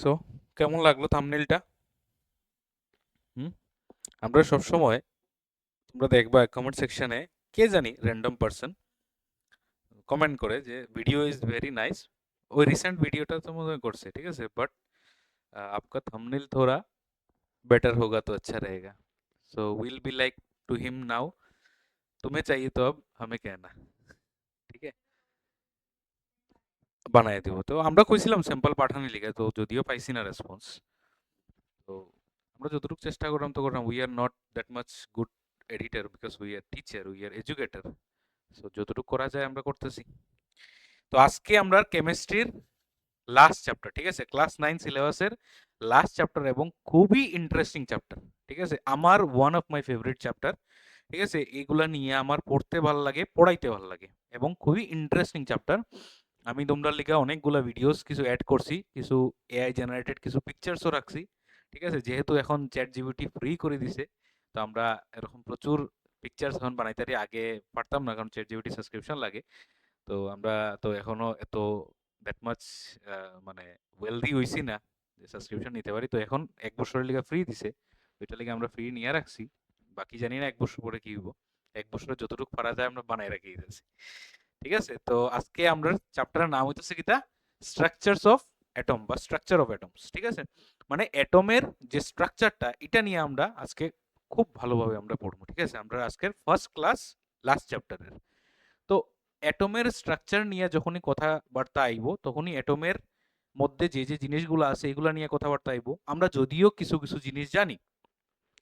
So কেমন লাগলো থাম্বনেলটা? হুম আমরা সব সময় তোমরা দেখবা কমেন্ট সেকশনে কে জানি র্যান্ডম পারসন কমেন্ট করে যে ভিডিও ইজ ভেরি নাইস। ওই রিসেন্ট ভিডিওটা তো মনে হয় করছে, ঠিক আছে, বাট आपका थंबनेल थोड़ा बेटर होगा तो अच्छा रहेगा। So will be like to him now, तुम्हें चाहिए तो अब हमें कहना, ঠিক আছে, বানায় দিব। তো আমরা কইছিলাম স্যাম্পল পাঠানোর লিগে, তো যদিও পাইছি না রেসপন্স। তো আমরা যতটুকু চেষ্টা করলাম তো করলাম। We are not that much good editor because we are teacher, we are educator. So যতটুকু করা যায় আমরা করতেছি। তো আজকে আমরা কেমিস্ট্রির লাস্ট চ্যাপ্টার, ঠিক আছে, ক্লাস 9 সিলেবাসের লাস্ট চ্যাপ্টার এবং খুবই ইন্টারেস্টিং চ্যাপ্টার, ঠিক আছে, আমার one of my favourite chapter. ঠিক আছে, এগুলা নিয়ে আমার পড়তে ভালো লাগে, পড়াইতে ভালো লাগে এবং খুবই ইন্টারেস্টিং চ্যাপ্টার। আমি তোমরা লিখে অনেকগুলো ভিডিওস কিছু অ্যাড করছি, কিছু এআই জেনারেটেড কিছু পিকচার্সও রাখছি। ঠিক আছে, যেহেতু এখন চ্যাট জিপিটি ফ্রি করে দিছে, তো আমরা এরকম প্রচুর পিকচার্স এখন বানাইতে পারি। আগে পারতাম না, কারণ চ্যাট জিপিটি সাবস্ক্রিপশন লাগে। তো আমরা তো এখনো এত দ্যাট মাচ মানে ওয়েলদি হইছি না যে সাবস্ক্রিপশন নিতে পারি। তো এখন 1 বছরের লিগে ফ্রি দিছে, ওইটা লিগে আমরা ফ্রি নিয়ে রাখছি। বাকি জানি না 1 বছর পরে কি হইব। 1 বছরে যতটুকু পারা যায় আমরা বানাই রাখি দিতেছি। ঠিক আছে, তো আজকে আমরা চ্যাপ্টারের নাম হইতেছে কিতা, স্ট্রাকচারস অফ অ্যাটম বা স্ট্রাকচার অফ অ্যাটমস। ঠিক আছে, মানে অ্যাটমের যে স্ট্রাকচারটা এটা নিয়ে আমরা আজকে খুব ভালোভাবে আমরা পড়বো। ঠিক আছে, আমরা আজকের ফার্স্ট ক্লাস লাস্ট চ্যাপ্টারের। তো অ্যাটমের স্ট্রাকচার নিয়ে যখনই কথাবার্তা আইব, তখনই অ্যাটমের মধ্যে যে যে জিনিসগুলো আছে এগুলো নিয়ে কথাবার্তা আইব। আমরা যদিও কিছু কিছু জিনিস জানি,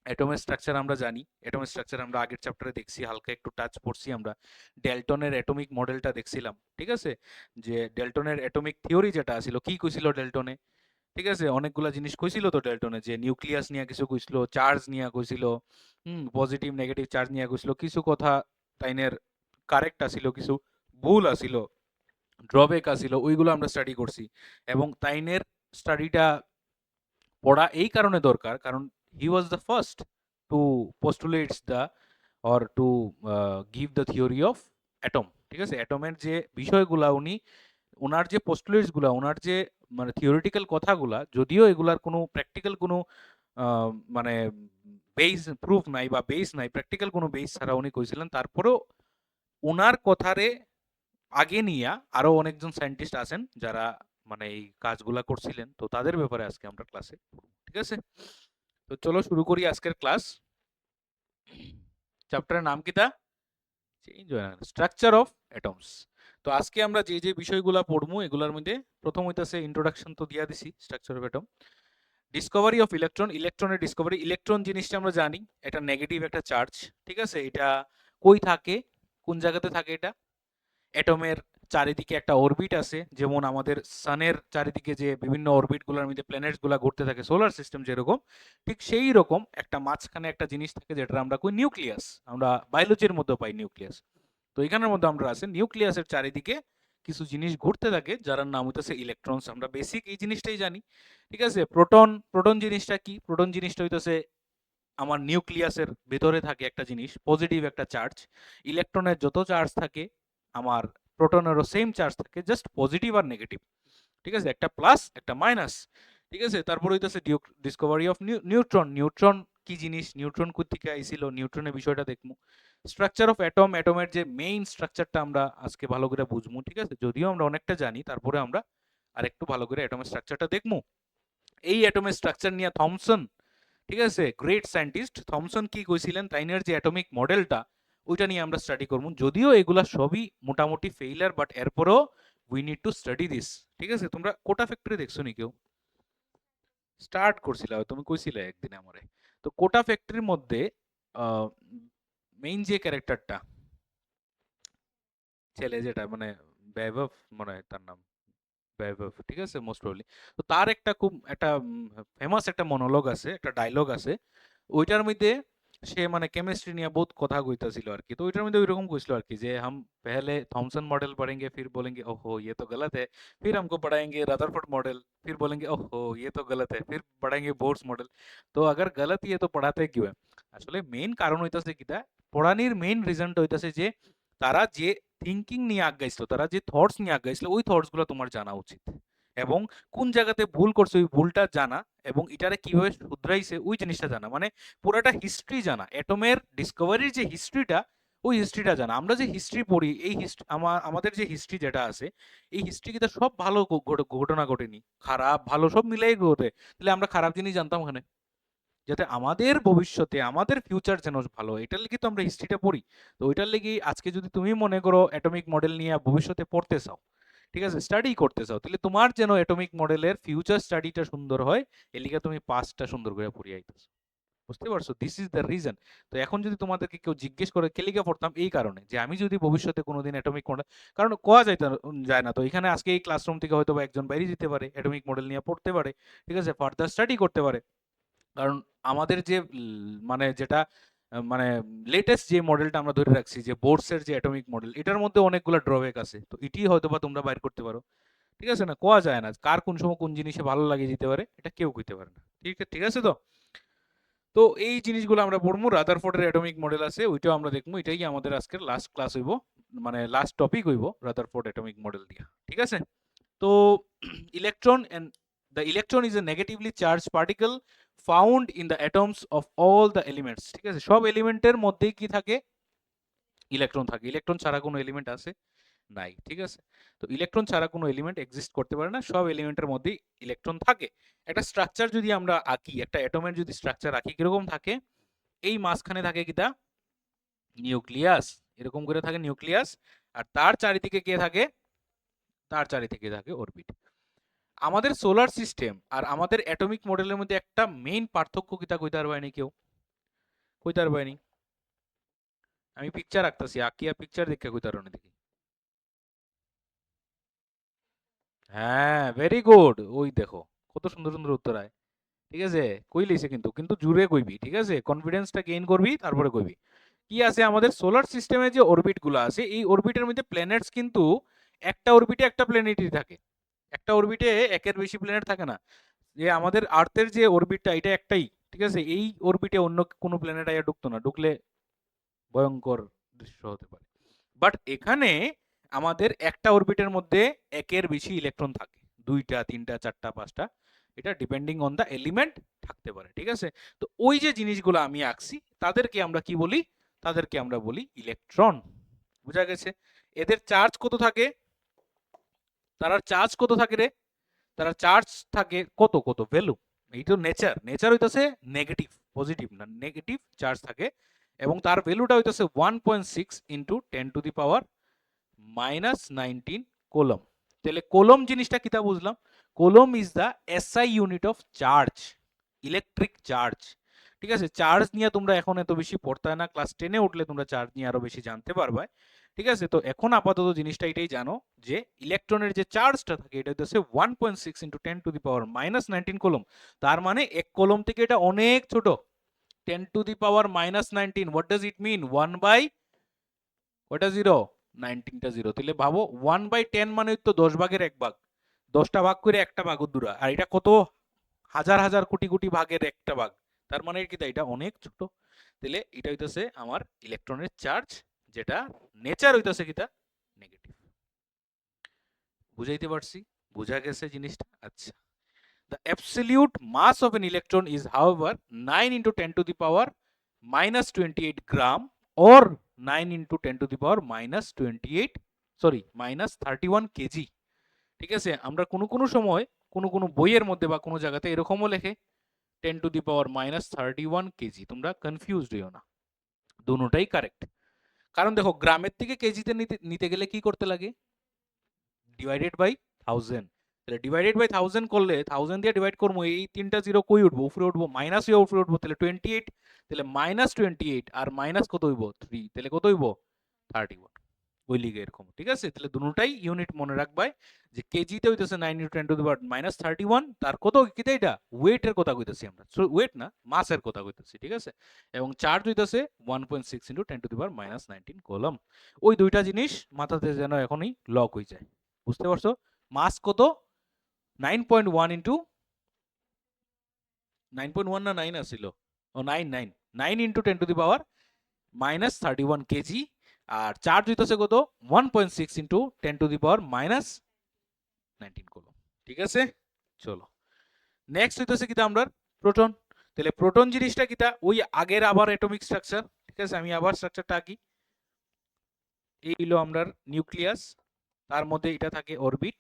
অ্যাটমের স্ট্রাকচার আমরা জানি, অ্যাটমের স্ট্রাকচার আমরা আগের চ্যাপ্টারে দেখছি, হালকা একটু টাচ পড়ছি আমরা। ডেল্টনের অ্যাটমিক মডেলটা দেখছিলাম, ঠিক আছে, যে ডেল্টনের অ্যাটমিক থিওরি যেটা ছিল, কি কইছিল ডেল্টনে। ঠিক আছে, অনেকগুলা জিনিস কইছিল তো ডেল্টনে, যে নিউক্লিয়াস নিয়ে কিছু কইছিল, চার্জ নিয়ে কইছিল, পজিটিভ নেগেটিভ চার্জ নিয়ে কইছিল। কিছু কথা তাইনের কারেক্ট আছিল, কিছু ভুল আছিল, ড্রব্যাক আছিল, ওইগুলো আমরা স্টাডি করছি। এবং তাইনের স্টাডিটা পড়া এই কারণে দরকার, কারণ he was the first to postulates the or to give the theory of atom. ঠিক আছে, অ্যাটমের যে বিষয়গুলা উনি, ওনার যে পোস্টুলেটসগুলা, ওনার যে মানে থিওরিটিক্যাল কথাগুলা, যদিও এগুলার কোনো প্র্যাকটিক্যাল কোনো মানে বেস প্রুফ নাই বা বেস নাই, প্র্যাকটিক্যাল কোনো বেস ছাড়া উনি কইছিলেন, তারপরেও ওনার কথারে আগে নিয়ে আরো অনেকজন সায়েন্টিস্ট আছেন যারা মানে এই কাজগুলা করছিলেন। তো তাদের ব্যাপারে আজকে আমরা ক্লাসে, ঠিক আছে। তো চলো শুরু করি আজকের ক্লাস। চ্যাপ্টারের নাম কি তা, চেঞ্জ হয় না, স্ট্রাকচার অফ অ্যাটমস। তো আজকে আমরা যে যে বিষয়গুলা পড়বো এগুলোর মধ্যে প্রথম হইতাছে ইন্ট্রোডাকশন, তো দিয়া দিছি structure of atom. Discovery of electron, ইলেকট্রনের ডিসকভারি। ইলেকট্রন জিনিসটা আমরা জানি, এটা নেগেটিভ একটা চার্জ। ঠিক আছে, এটা কই থাকে, কোন জায়গাতে থাকে, এটা অ্যাটমের চারিদিকে একটা অরবিট আছে, যেমন আমাদের সানের চারিদিকে যে বিভিন্ন অরবিট গুলোর মধ্যে প্ল্যানেটস গুলা ঘুরতে থাকে, সোলার সিস্টেম যেরকম, ঠিক সেই রকম একটা মাঝখানে একটা জিনিস থাকে যেটা আমরা কই নিউক্লিয়াস। আমরা বায়োলজির মধ্যে পাই নিউক্লিয়াস। তো এখানের মধ্যে আমরা আছে নিউক্লিয়াসের চারিদিকে কিছু জিনিস ঘুরতে থাকে যার নাম হইতেছে ইলেকট্রনস। আমরা বেসিক এই জিনিসটাই জানি। ঠিক আছে, প্রোটন, প্রোটন জিনিসটা কি, প্রোটন জিনিসটা হইতেছে আমার নিউক্লিয়াসের ভেতরে থাকে একটা জিনিস, পজিটিভ একটা চার্জ। ইলেকট্রনের যত চার্জ থাকে, আমার প্রোটনেরও সেম চার্জ থাকে, জাস্ট পজিটিভ আর নেগেটিভ। ঠিক আছে, একটা প্লাস একটা মাইনাস। ঠিক আছে, তারপর হইতেছে ডিসকভারি অফ নিউট্রন। নিউট্রন কি জিনিস, নিউট্রন কোথা থেকে আইছিল, নিউট্রনের বিষয়টা দেখবো। স্ট্রাকচার অফ অ্যাটম, অ্যাটমের যে মেইন স্ট্রাকচারটা আমরা আজকে ভালো করে বুঝবো। ঠিক আছে, যদিও আমরা অনেকটা জানি, তারপরে আমরা আরেকটু ভালো করে অ্যাটমের স্ট্রাকচারটা দেখবো। এই অ্যাটমের স্ট্রাকচার নিয়ে থমসন, ঠিক আছে, গ্রেট সায়েন্টিস্ট থমসন কি কইছিলেন, তাইনের যে অ্যাটমিক মডেলটা, ওইটা নিয়ে আমরা স্টাডি করব। যদিও এগুলা সবই মোটামুটি ফেইলার, বাট এরপরও we need to study this. ঠিক আছে, তোমরা কোটা ফ্যাক্টরি দেখছো নি কেউ? স্টার্ট করছিল, তুমি কইছিলে একদিন আমারে। তো কোটা ফ্যাক্টরির মধ্যে মেইন যে ক্যারেক্টারটা, ছেলে যেটা মানে বৈভব, মনে হয় তার নাম বৈভব, ঠিক আছে, মোস্ট প্রবাবলি। তো তার একটা খুব একটা ফেমাস একটা মনোলগ আছে, একটা ডায়লগ আছে, ওইটার মধ্যে সে মানে কেমিস্ট্রি নিয়ে বহুত কথা কইতাছিল আর কি। তো ওইটার মধ্যে ওইরকম কইছিল আর কি, যে हम पहले थॉमसन मॉडल पढ़ेंगे, फिर बोलेंगे ओहो ये तो गलत है, फिर हमको पढ़ाएंगे रदरफोर्ड मॉडल, फिर बोलेंगे ओहो ये तो गलत है, फिर पढ़ाएंगे बोर्स मॉडल। तो अगर गलत ही है तो पढ़ाते क्यों है? আসলে মেইন কারণ হইতাছে কিটা, পড়ানির মেইন রিজনটা হইতাছে যে তারা যে থিংকিং নিয়ে আগাইছিল, তারা যে থটস নিয়ে আগাইছিল, ওই থটস গুলো তোমার জানা উচিত। এবং কোন জায়গাতে ভুল করছে ওই ভুলটা জানা এবং এটারে কিভাবে শুধরাইছে ওই জিনিসটা জানা, মানে পুরাটা হিস্ট্রি জানা, অ্যাটমের ডিসকভারির যে হিস্ট্রিটা ওই হিস্ট্রিটা জানা। আমরা যে হিস্ট্রি পড়ি এই হিস্ট্রি আমাদের যে হিস্ট্রি যেটা আছে এই হিস্ট্রি কিন্তু সব ভালো ঘটনা ঘটেনি, খারাপ ভালো সব মিলাই ঘটে। তাহলে আমরা খারাপ জিনিস জানতাম ওখানে, যাতে আমাদের ভবিষ্যতে আমাদের ফিউচার যেন ভালো, এটার লেগে তো আমরা হিস্ট্রিটা পড়ি। তো ওইটার লেগে আজকে যদি তুমি মনে করো অ্যাটমিক মডেল নিয়ে ভবিষ্যতে পড়তে চাও, ঠিক আছে, স্টাডি করতে চাও, তাহলে তোমার যেন অ্যাটমিক মডেলের ফিউচার স্টাডিটা সুন্দর হয়, এর লিগে তুমি পাস্টটা সুন্দর করে পড়িয়ে আইতেছো। বুঝতে পারছো? This is the reason. তো এখন যদি তোমাদেরকে কেউ জিজ্ঞেস করে কে লিগে পড়তাম, এই কারণে যে আমি যদি ভবিষ্যতে কোনোদিন অ্যাটমিক মডেল, কারণ কোয়া যায় না তো এখানে আজকে এই ক্লাসরুম থেকে হয়তো বা একজন বাইরে যেতে পারে, অ্যাটমিক মডেল নিয়ে পড়তে পারে, ঠিক আছে, ফার্দার স্টাডি করতে পারে। কারণ আমাদের যে মানে যেটা মানে লেটেস্ট যে মডেলটা আমরা ধরে রাখছি যে বোর্ডসের যে অ্যাটমিক মডেল, এটার মধ্যে অনেকগুলো ড্রব্যাক আছে, তো এটি হয়তো বা তোমরা বাইর করতে পারো। ঠিক আছে না, কোয়া যায় না কার কোন সময় কোন জিনিসে ভালো লাগে যেতে পারে, এটা কেউ কইতে পারে না। ঠিক আছে তো। তো এই জিনিসগুলো আমরা পড়বো, রাদারফোর্ডের অ্যাটমিক মডেল আছে ওইটাও আমরা দেখবো, এটাই আমাদের আজকের লাস্ট ক্লাস হইব, মানে লাস্ট টপিক হইব রাদারফোর্ড অ্যাটমিক মডেল দিয়া। ঠিক আছে। তো electron and the electron is a negatively charged particle found in the atoms of all the elements। ঠিক আছে, সব এলিমেন্টের মধ্যেই কি থাকে, ইলেকট্রন থাকে। ইলেকট্রন ছাড়া কোনো এলিমেন্ট আছে নাই। ঠিক আছে, তো ইলেকট্রন ছাড়া কোনো এলিমেন্ট এক্সিস্ট করতে পারে না, সব এলিমেন্টের মধ্যেই ইলেকট্রন থাকে। একটা স্ট্রাকচার যদি আমরা আঁকি, একটা অ্যাটমের যদি স্ট্রাকচার আঁকি, কিরকম থাকে, এই মাঝখানে থাকে কিটা নিউক্লিয়াস, এরকম করে থাকে নিউক্লিয়াস, আর তার চারিদিকে কে থাকে, তার চারিদিকে থাকে অরবিট। আমাদের সোলার সিস্টেম আর আমাদের অ্যাটমিক মডেলের মধ্যে একটা মেইন পার্থক্য কিটা কইতে পারবানি কেউ, কইতে পারবানি? আমি পিকচার আঁকতাছি, আঁকিয়া পিকচার দেখে কইতে পারো না দেখি। হ্যাঁ, ভেরি গুড, ওই দেখো কত সুন্দর সুন্দর উত্তর হয়। ঠিক আছে, কই লইছে কিন্তু কিন্তু জুড়ে কইবি, ঠিক আছে, কনফিডেন্সটা গেইন করবি তারপরে কইবি। কি আছে আমাদের সোলার সিস্টেমে যে অরবিট গুলো আছে, এই অরবিটের মধ্যে প্ল্যানেটস কিন্তু একটা অরবিটে একটা প্ল্যানেটই থাকে, একটা অরবিটে একের বেশি প্ল্যানেট থাকে না। যে আমাদের আর্থের যে অরবিটটা এটা একটাই, ঠিক আছে, এই অরবিটে অন্য কোনো প্ল্যানেট আইয়া ঢুকতো না, ঢুকলে ভয়ঙ্কর দৃশ্য হতে পারে। বাট এখানে আমাদের একটা অরবিটের মধ্যে একের বেশি ইলেকট্রন থাকে, দুইটা তিনটা চারটা পাঁচটা, এটা ডিপেন্ডিং অন দ্য এলিমেন্ট থাকতে পারে। ঠিক আছে, তো ওই যে জিনিসগুলো আমি আঁকছি তাদেরকে আমরা কি বলি, তাদেরকে আমরা বলি ইলেকট্রন। বুঝা গেছে? এদের চার্জ কত থাকে, তারা চার্জ কত থাকে রে, তারা চার্জ থাকে কত কত ভ্যালু, এই তো নেচার, নেচার হইতাছে নেগেটিভ, পজিটিভ না, নেগেটিভ চার্জ থাকে, এবং তার ভ্যালুটা হইতাছে 1.6 ইন্টু 10⁻⁻⁻19 কোলম। তাহলে কোলম জিনিসটা কিতা বুঝলাম, coulomb is the SI unit of charge, electric charge. ঠিক আছে, চার্জ নিয়ে তোমরা এখন এত বেশি পড়তে না, ক্লাস 10-এ উঠলে তোমরা চার্জ নিয়ে আরো বেশি জানতে পারবে। ঠিক আছে, তো এখন আপাতত জিনিসটা এটাই জানো যে ইলেকট্রনের যে চার্জটা থাকে এটা হচ্ছে 1.6 ইন্টু 10⁻⁻19 কোলম। তার মানে এক কোলম থেকে এটা অনেক ছোট, 10⁻⁻19। What does it mean, 1 by কয়টা জিরো, 19টা জিরো। তাহলে ভাবো 1/10 মানে তো 10 ভাগের 1 ভাগ, 10টা ভাগ করে একটা ভাগ দূরা, আর এটা কত হাজার হাজার কোটি কোটি ভাগের একটা ভাগ, তার মানে কি এটা অনেক ছোট। তাহলে এটা হইতাছে আমার ইলেকট্রনের চার্জ, যেটা নেচার হইতাছে কিটা নেগেটিভ। বুঝাইতে পারছি? বুঝা গেছে জিনিসটা? আচ্ছা। The absolute mass of an electron is however 9 into 10 to the power minus 28 gram or 9 into 10 to the power minus 28, sorry, minus 31 kg। ঠিক আছে, আমরা কোনো সময় কোনো বইয়ের মধ্যে বা কোনো জায়গাতে এরকমও লেখে 10 to the power minus 31 KG, তোমরা কনফিউজড হইও না, দুটোটাই কারেক্ট। কারণ দেখো গ্রামের থেকে কেজিতে নিতে গেলে কি করতে লাগে, ডিভাইডেড বাই 1000। তাহলে ডিভাইডেড বাই 1000 করলে 1000 দিয়ে ডিভাইড করবো, এই তিনটা জিরো কই উঠবো, উপরে উঠবো, মাইনাস হয়ে উপরে উঠবো, তাহলে 28, তাহলে মাইনাস 28 আর মাইনাস কত হইব 3, তাহলে কত হইব 31, ওই লিগে এরকম। ঠিক আছে, তাহলে দুটোটাই ইউনিট মনে রাখবাই, যে কেজিতে হইতেছে 9 into 10 to the power minus 31, তার কত কিতা, এটা ওয়েটের কথা কইতেছি আমরা, ওয়েট না মাসের কথা কইতেছি। ঠিক আছে, এবং চার্জ হইতেছে 1.6 into 10 to the power minus 19 coulomb. ওই দুইটা জিনিস মাথাতে যেন এখনই লক হয়ে যায়। বুঝতে পারছো? মাস কত, 9.1 ইন্টু 9.1 না 9 আসিল, ও 9 into 10 to the power minus 31 KG, আর চার্জ হইতেছে কত 1.6 into 10 to the power minus 19 coulomb. ঠিক আছে, চলো নেক্সট হইতেছে কিটা আমরা প্রোটন। তাহলে প্রোটন জিনিসটা কিটা, ওই আগের আবার অ্যাটমিক স্ট্রাকচার। ঠিক আছে, আমি আবার স্ট্রাকচারটা আঁকি। এই হলো আমরা নিউক্লিয়াস, তার মধ্যে এটা থাকে অরবিট,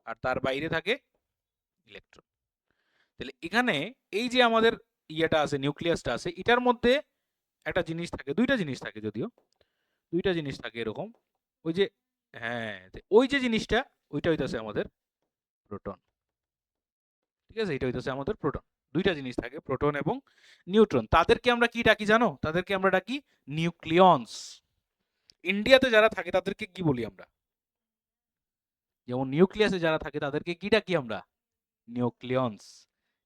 আর তার বাইরে থাকে ইলেকট্রন। তাহলে এখানে এই যে আমাদের ইয়েটা আছে, নিউক্লিয়াসটা আছে, এটার মধ্যে একটা জিনিস থাকে, দুইটা জিনিস থাকে, যদিও দুইটা জিনিস থাকে এরকম। ওই যে, হ্যাঁ, ওই যে জিনিসটা, ওইটা হইতাছে আমাদের প্রোটন। ঠিক আছে, এটা হইতাছে আমাদের প্রোটন। দুইটা জিনিস থাকে, প্রোটন এবং নিউট্রন। তাদেরকে আমরা কি ডাকি জানো? তাদেরকে আমরা ডাকি নিউক্লিয়ন্স। ইন্ডিয়াতে যারা থাকে তাদেরকে কি বলি আমরা? যেমন নিউক্লিয়াসে যারা থাকে তাদেরকে কি ডাকি আমরা? নিউক্লিয়ন্স।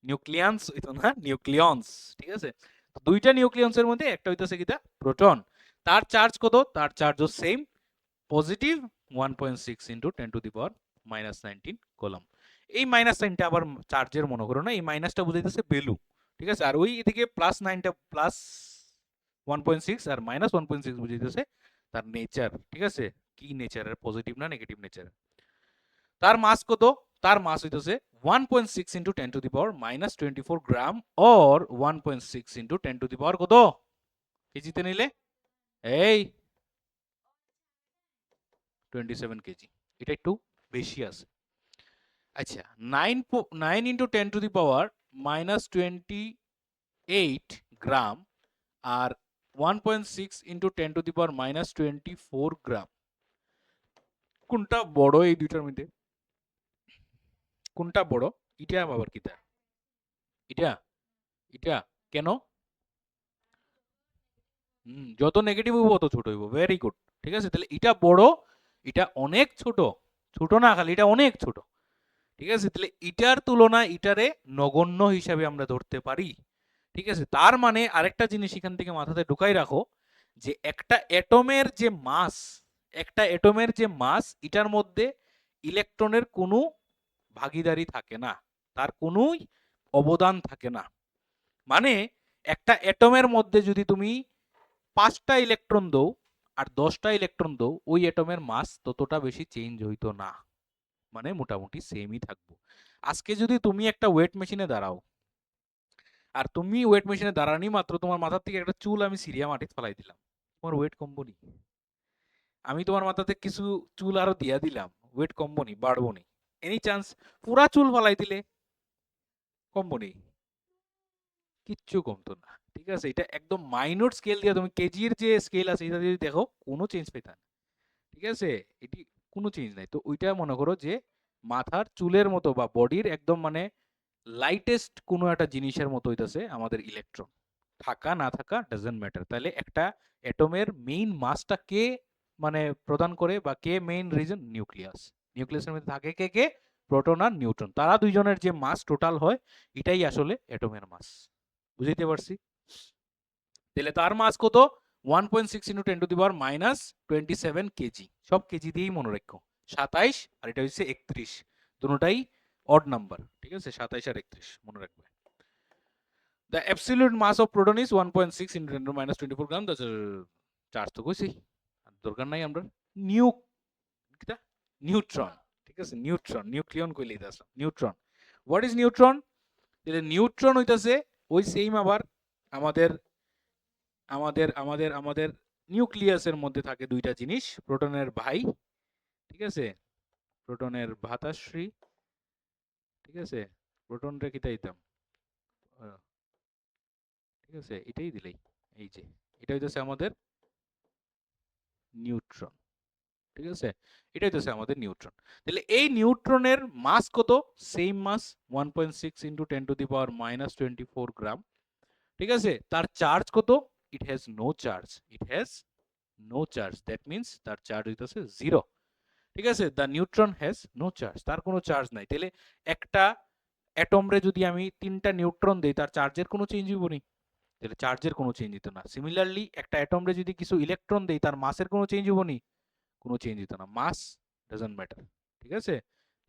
নিউক্লিয়ান্স হইতো না, নিউক্লিয়ন্স। ঠিক আছে, তো দুইটা নিউক্লিয়ন্সের মধ্যে একটা হইতাছে কিটা, প্রোটন। তার চার্জ কত? তার চার্জও সেম, পজিটিভ 1.6 ইন্টু 10⁻⁻19 কোলম। এই মাইনাস সাইনটা আবার চার্জের মনে করো না, এই মাইনাসটা বুঝাইতেছে ভ্যালু। ঠিক আছে, আর ওই এদিকে প্লাস 9টা প্লাস 1.6 আর মাইনাস 1.6 বুঝাইতেছে তার নেচার। ঠিক আছে, কি নেচারের, পজিটিভ না নেগেটিভ নেচার। তার মাস কত? তার মাস হইতেছে 1.6 ইন্টু 10⁻⁻24 গ্রাম, অর 1.6 ইন্টু 10 কত কেজিতে নিলে? এই 27 কেজি। এটা একটু বেশি আছে। আচ্ছা, 9 ইন্টু 10⁻⁻28 গ্রাম আর 1.6 ইন্টু 10⁻⁻24 গ্রাম, কোনটা বড় এই দুইটার মধ্যে? কোনটা বড়? এটা আবার কিটা? এটা, এটা কেন? যত নেগেটিভ হইব তত ছোট হইব। Very good. ঠিক আছে, তাহলে এটা বড়, এটা অনেক ছোট। ছোট না খালি, এটা অনেক ছোট। ঠিক আছে, তাহলে ইটার তুলনায় ইটারে নগণ্য হিসাবে আমরা ধরতে পারি। ঠিক আছে, তার মানে আরেকটা জিনিস এখান থেকে মাথাতে ঢুকাই রাখো, যে একটা অ্যাটমের যে মাস, একটা অ্যাটমের যে মাস, এটার মধ্যে ইলেকট্রনের কোনো ভাগিদারি থাকে না, তার কোনোই অবদান থাকে না। মানে একটা অ্যাটমের মধ্যে যদি তুমি 5টা ইলেকট্রন দাও আর 10টা ইলেকট্রন দাও, ওই অ্যাটমের মাস ততটা বেশি চেঞ্জ হইতো না, মানে মোটামুটি সেমই থাকবো। আজকে যদি তুমি একটা ওয়েট মেশিনে দাঁড়াও, আর তুমি ওয়েট মেশিনে দাঁড়ানি মাত্র তোমার মাথার থেকে একটা চুল আমি সিরিয়া মাটিতে ফেলাই দিলাম, তোমার ওয়েট কমবো নি? আমি তোমার মাথাতে কিছু চুল আরো দিয়া দিলাম, ওয়েট কমবো নি, বাড়বো নি? Any chance? পুরা চুল ফালাই দিলে কমবো নি? কিচ্ছু কমতো না। ঠিক আছে, এটা একদম মাইনর স্কেল দিয়ে, তুমি কেজির যে স্কেল আছে এটা যদি দেখো, কোনো চেঞ্জ পেতা না। ঠিক আছে, এটি কোনো চেঞ্জ নাই। তো ওইটা মনে করো যে মাথার চুলের মতো বা বডির একদম মানে লাইটেস্ট কোনো একটা জিনিসের মতো হইতাছে আমাদের ইলেকট্রন। থাকা না থাকা ডাজন্ট ম্যাটার। তাহলে একটা অ্যাটমের মেইন মাসটা কে মানে প্রদান করে, বা কে মেইন রিজন? নিউক্লিয়াস। নিউক্লিয়াসের মধ্যে থাকে কে কে? প্রোটন আর নিউট্রন। তারা দুইজনের যে মাস টোটাল হয়, এটাই আসলে অ্যাটমের মাস। বুঝতে পারছি? তাহলে তার মাস কত? 1.6 ইন্টু 10⁻⁻27 কেজি। সব কেজি দিয়েই মনে রাখো। 27 আর এটা হচ্ছে 31, দুটোটাই অড নাম্বার। ঠিক আছে, 27 আর 31 মনে রাখবে। The absolute mass of proton is 1.6 into 10⁻24 gram. Charge তো কইছি, দরকার নাই আমরা। নিউ কিটা? নিউট্রন। ঠিক আছে, নিউট্রন, নিউক্লিয়ন কইলেই তো আসলাম। Neutron, what is neutron? তাহলে নিউট্রন হইতাছে ওই সেম আবার আমাদের আমাদের আমাদের আমাদের নিউক্লিয়াসের মধ্যে থাকে দুইটা জিনিস, প্রোটনের ভাই। ঠিক আছে, প্রোটনের ভ্রাতাশ্রী। ঠিক আছে, প্রোটন রে কিতা দিতাম, ঠিক আছে, এটাই দিলেই, এই যে এটা হইতেছে আমাদের নিউট্রন। ঠিক আছে, এটা হইতেছে আমাদের নিউট্রন। তাহলে এই নিউট্রনের মাস কত? Same mass, 1.6 into 10⁻⁻24 gram. ঠিক আছে, তার চার্জ কত? It has no charge, it has no charge, that means তার চার্জ হইতেছে 0। ঠিক আছে, the neutron has no charge, তার কোনো চার্জ নাই। তাহলে একটা অ্যাটমরে যদি আমি 3টা নিউট্রন দেই, তার চার্জের কোনো চেঞ্জ হইব নি? তাহলে চার্জের কোনো চেঞ্জ হতো না। সিমিলারলি একটা অ্যাটমরে যদি কিছু ইলেকট্রন দেই, তার মাসের কোনো চেঞ্জ হইব নি? কোনো চেঞ্জ হতো না। মাস ডাজন্ট ম্যাটার। ঠিক আছে,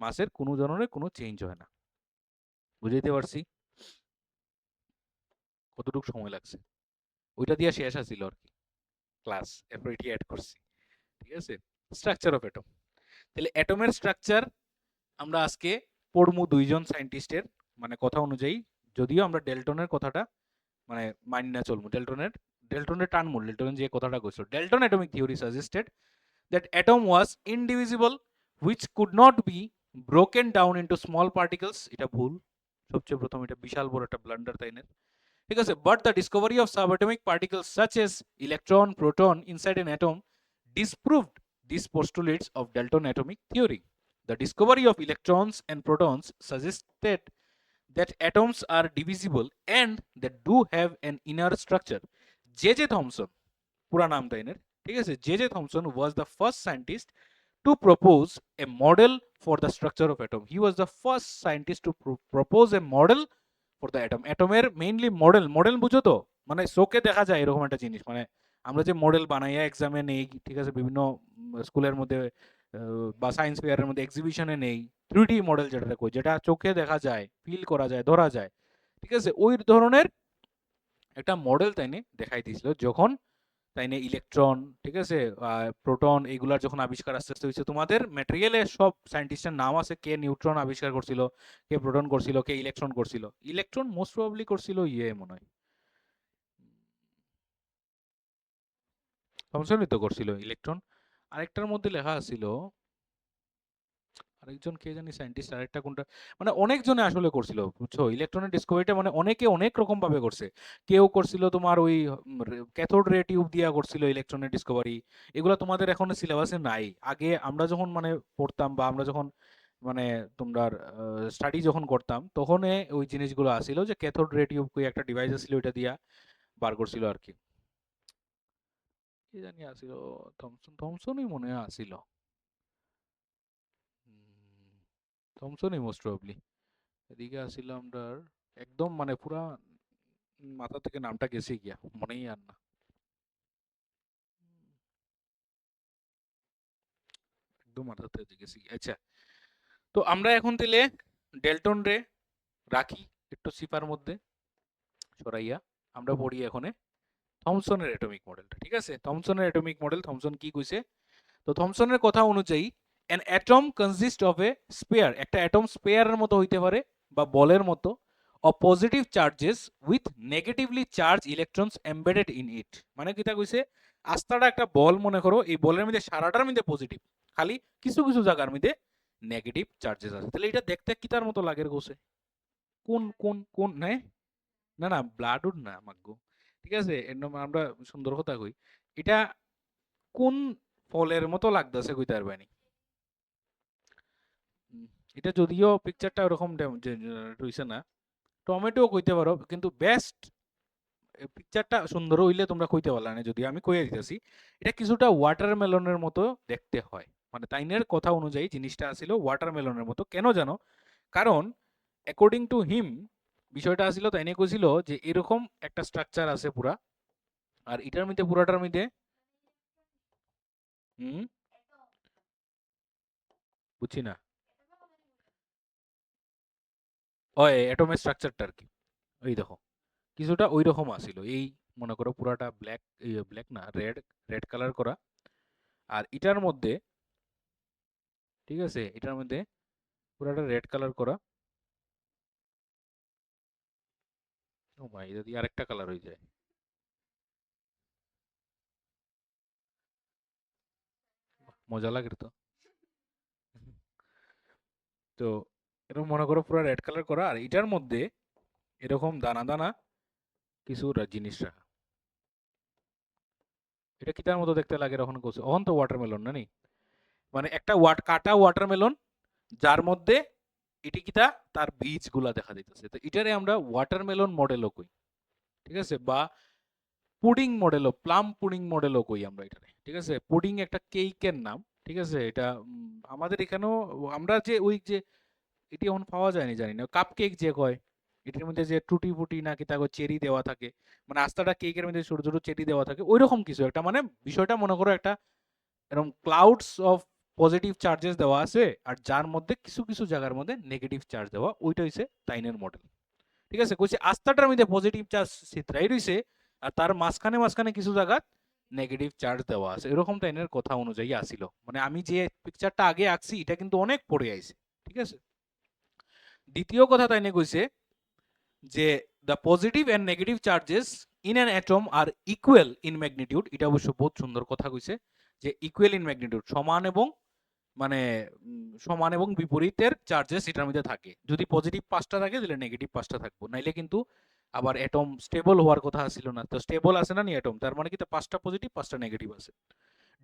মাসের কোনো ধরনের কোনো চেঞ্জ হয় না। বুঝাইতে পারছি? কতটুকু সময় লাগছে? ওইটা দিয়ে শেষ আছিল আর কি ক্লাস, এরপর এটি অ্যাড করছি। ঠিক আছে, স্ট্রাকচার অফ অ্যাটম। তাহলে অ্যাটমের স্ট্রাকচার আমরা আজকে পড়মু দুইজন সায়েন্টিস্টের মানে কথা অনুযায়ী, যদিও আমরা ডেল্টনের কথাটা মানে মানি না চলমু, ডেল্টনের টানমু, ডেল্টন যে কথাটা কইছিল, Dalton atomic theory suggested that atom was indivisible which could not be broken down into small particles. এটা ভুল, সবচেয়ে প্রথম এটা বিশাল বড় একটা ব্লান্ডার তাই না, ঠিক আছে, but the discovery of subatomic particles such as electron proton inside an atom disproved these postulates of Dalton atomic theory. The discovery of electrons and protons suggested that atoms are divisible and that do have an inner structure. J.J. Thomson, পুরা নাম তাই না, ঠিক আছে, J.J. Thomson was the first scientist to propose a model for the structure of atom. He was the first scientist to propose a model for the atom. অ্যাটমের mainly model বুঝো তো, মানে চোখে দেখা যায় এরকম একটা জিনিস, মানে আমরা যে মডেল বানাইয়া এক্সামে নেই, ঠিক আছে, বিভিন্ন স্কুলের মধ্যে বা সায়েন্স ফেয়ারের মধ্যে এক্সিবিশনে নেই, 3D মডেল যেটা কই, যেটা চোখে দেখা যায়, ফিল করা যায়, ধরা যায়, ঠিক আছে, ওই ধরনের একটা মডেল তাইনে দেখাই দিয়েছিল যখন তাইনে ইলেকট্রন, ঠিক আছে, প্রোটন, এগুলার যখন আবিষ্কার আস্তে আস্তে হয়েছে। তোমাদের ম্যাটেরিয়ালে সব সায়েন্টিস্টের নাম আছে, কে নিউট্রন আবিষ্কার করছিল, কে প্রোটন করছিল, কে ইলেকট্রন করছিল। ইলেকট্রন মোস্ট প্রবাবলি করছিল মনে হয় থমসনই তো করছিল ইলেকট্রন। আরেকটার মধ্যে লেখা আছিল, আরেকজন কে জানি সায়েন্টিস্ট, আরেকটা কোনটা, মানে অনেকজনে আসলে করছিল বুঝছো ইলেকট্রনের ডিসকভারিটা, মানে অনেকে অনেক রকম ভাবে করছে। কেউ করছিল তোমার ওই ক্যাথোড রে টিউব দিয়া করছিল ইলেকট্রনের ডিসকভারি, এগুলো তোমাদের এখন সিলেবাসে নাই। আগে আমরা যখন মানে পড়তাম বা আমরা যখন মানে তোমরা স্টাডি যখন করতাম তখন ওই জিনিসগুলো আসছিল, যে ক্যাথোড রে টিউব কই একটা ডিভাইস ছিল, ওইটা দিয়া বার করছিল আর কি। কি জানি আসছিল, থমসনই মনে হয় আসছিল, থমসনই মোস্ট প্রবাবলি। এদিকে আসছিলাম আমরা একদম মানে পুরা মাথা থেকে নামটা গেছে গিয়া, মনেই আর না, একদম মাথা থেকে গেছে গিয়া। আচ্ছা, তো আমরা এখন তাহলে ডেল্টন রে রাখি একটু সিপার মধ্যে সরাইয়া, আমরা পড়ি এখন থমসনের অ্যাটমিক মডেলটা, ঠিক আছে। থমসনের অ্যাটমিক মডেল, থমসন কি কইছে, তো থমসনের কথা অনুযায়ী an atom consists of a sphere, একটা অ্যাটম স্পেয়ারের মতো হইতে পারে বা বলের মতো, of positive charges with negatively charged electrons embedded in it। মানে কিটা কইছে, আস্তাটা একটা বল মনে করো, এই বলের মধ্যে সারাটার মধ্যে পজিটিভ, খালি কিছু কিছু জায়গার মধ্যে নেগেটিভ চার্জেস আছে। তাহলে এটা দেখতে কিটার মতো লাগে গোছে, কোন কোন কোন হ্যাঁ, না না ব্লাডুড না মাগ্গু, ঠিক আছে, আমরা সুন্দর কথা কই, এটা কোন ফলের মতো লাগতেছে কইতে পারবানি। উম, এটা যদিও পিকচারটা ওরকম রইছে না, টমেটো কইতে পারো, কিন্তু বেস্ট পিকচারটা সুন্দর হইলে তোমরা কইতে পারলা না, যদি আমি কইয়া দিতেছি, এটা কিছুটা ওয়াটারমেলনের মতো দেখতে হয়, মানে তাইনের কথা অনুযায়ী জিনিসটা আছিল ওয়াটারমেলনের মতো। কেন জানো, কারণ অ্যাকর্ডিং টু হিম বিষয়টা আসছিল, তাইনে কইছিল যে এরকম একটা স্ট্রাকচার আছে পুরা, আর এটার মধ্যে পুরাটার মধ্যে হুম বুঝছি না, ওই অ্যাটমের স্ট্রাকচারটা আর কি, ওই দেখো কিছুটা ওই রকম আসিল, এই মনে করো পুরাটা ব্ল্যাক, ব্ল্যাক না রেড, রেড কালার করা, আর এটার মধ্যে, ঠিক আছে, এটার মধ্যে পুরাটা রেড কালার করা। ও ভাই, যদি আরেকটা কালার হয়ে যায়, মজা লাগে তো। তো এরকম মনে করো পুরো রেড কালার করা, আর এটার মধ্যে এরকম দানা দানা কিছু জিনিস রাখা। এটা কিটার মতো দেখতে লাগে এখন কোসে, অহন তো ওয়াটারমেলন না নি, মানে একটা কাটা ওয়াটারমেলন, যার মধ্যে এটি কিটা তার বীজ গুলা দেখা দিতেছে, তো এটারে আমরা ওয়াটারমেলন মডেলও কই, ঠিক আছে, বা পুডিং মডেলও, প্লাম পুডিং মডেলও কই আমরা এটারে, ঠিক আছে। পুডিং একটা কেকের নাম, ঠিক আছে, এটা আমাদের এখানেও আমরা যে ওই যে এটি এখন পাওয়া যায়নি জানি না, কাপ কেক যে কয়, এটির মধ্যে যে টুটি ফুটি নাকি তাকে চেরি দেওয়া থাকে, মানে আস্তাটা কেকের মধ্যে ছোট ছোট চেরি দেওয়া থাকে, ওই রকম কিছু একটা, মানে বিষয়টা মনে করো একটা এরকম ক্লাউডস অফ পজিটিভ চার্জেস দেওয়া আছে, আর যার মধ্যে কিছু কিছু জায়গার মধ্যে নেগেটিভ চার্জ দেওয়া, ওইটা হইছে তাইনের মডেল, ঠিক আছে। কইছে আস্তাটার মধ্যে পজিটিভ চার্জ ছিটরাই রইছে, আর তার মাঝখানে মাঝখানে কিছু জায়গা নেগেটিভ চার্জ দেওয়া আছে, এরকম তাইনের কথা অনুযায়ী আসিল। মানে আমি যে পিকচারটা আগে আঁকছি এটা কিন্তু অনেক পরে আইছে, ঠিক আছে। দ্বিতীয় কথা তাই নিয়ে কইছে যে the positive and negative charges in an atom are equal in magnitude. এটা অবশ্য বহুত সুন্দর কথা কইছে যে ইকুয়াল ইন ম্যাগনিটিউড, সমান এবং মানে সমান এবং বিপরীতের চার্জেস এটার মধ্যে থাকে। যদি পজিটিভ 5টা থাকে তাহলে নেগেটিভ 5টা থাকবো, নাইলে কিন্তু আবার অ্যাটম স্টেবল হওয়ার কথা ছিল না। তো স্টেবল আছে না নি অ্যাটম, তার মানে কি 5টা পজিটিভ 5টা নেগেটিভ আছে।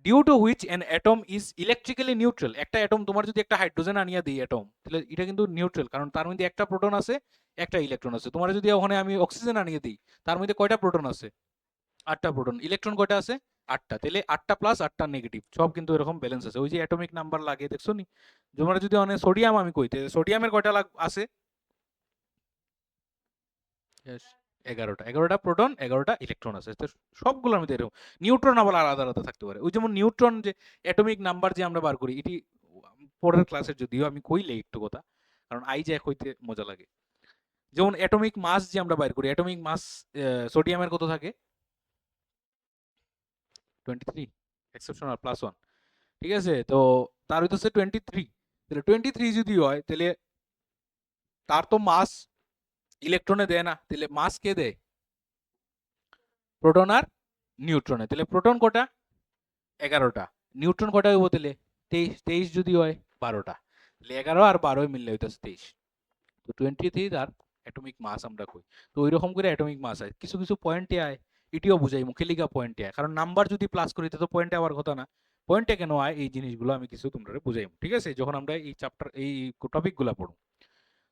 Due to which an atom is electrically neutral. একটা অ্যাটম তোমার যদি একটা হাইড্রোজেন আনিয়া দিই অ্যাটম, তাহলে এটা কিন্তু নিউট্রাল, কারণ তার মধ্যে একটা প্রোটন আছে একটা ইলেকট্রন আছে। তোমার যদি ওখানে আমি অক্সিজেন আনিয়ে দিই, তার মধ্যে কয়টা প্রোটন আছে? 8টা প্রোটন। ইলেকট্রন কয়টা আছে? 8টা। তাহলে 8টা প্লাস 8টা নেগেটিভ, সব কিন্তু এরকম ব্যালেন্স আছে। ওই যে অ্যাটমিক নাম্বার লাগে দেখছো নি? তোমরা যদি অনেক সোডিয়াম আমি কইতে, সোডিয়ামের কয়টা আছে? 11টা। 11টা প্রোটন 11টা ইলেকট্রন আছে। তো সবগুলোর মধ্যে এরকম। নিউট্রন আবার আলাদা আলাদা থাকতে পারে। ওই যেমন নিউট্রন যে অ্যাটমিক নাম্বার যে আমরা বার করি, এটি পরের ক্লাসের যদিও আমি কইলে একটু কথা, কারণ আই যে কইতে মজা লাগে। যেমন অ্যাটমিক মাস যে আমরা বাইর করি, অ্যাটমিক মাস সোডিয়ামের কত থাকে? 23, এক্সেপশনাল +1। ঠিক আছে, তো তার হইতেছে 23। তাহলে 23 যদি হয়, তাহলে তার তো মাস ইলেকট্রনে দেয় না, তাহলে মাস কে দেয়? প্রোটন আর নিউট্রনে। তাহলে প্রোটন কটা? 11টা। নিউট্রন কটা হইব তাহলে? 23। 23 যদি হয় 12টা, তাহলে 11 আর 12 মিললে হইতেছে 23। তো 23 তার অ্যাটমিক মাস আমরা কই। তো ওই রকম করে অ্যাটমিক মাস হয়। কিছু কিছু পয়েন্টে আয়, এটিও বুঝাই মুখেলিকা পয়েন্টে আয়, কারণ নাম্বার যদি প্লাস করি তো পয়েন্টে আবার কথা না। পয়েন্টে কেন আয় এই জিনিসগুলো আমি কিছু তোমরা বুঝাই, ঠিক আছে, যখন আমরা এই চ্যাপ্টার এই টপিকগুলো পড়ব।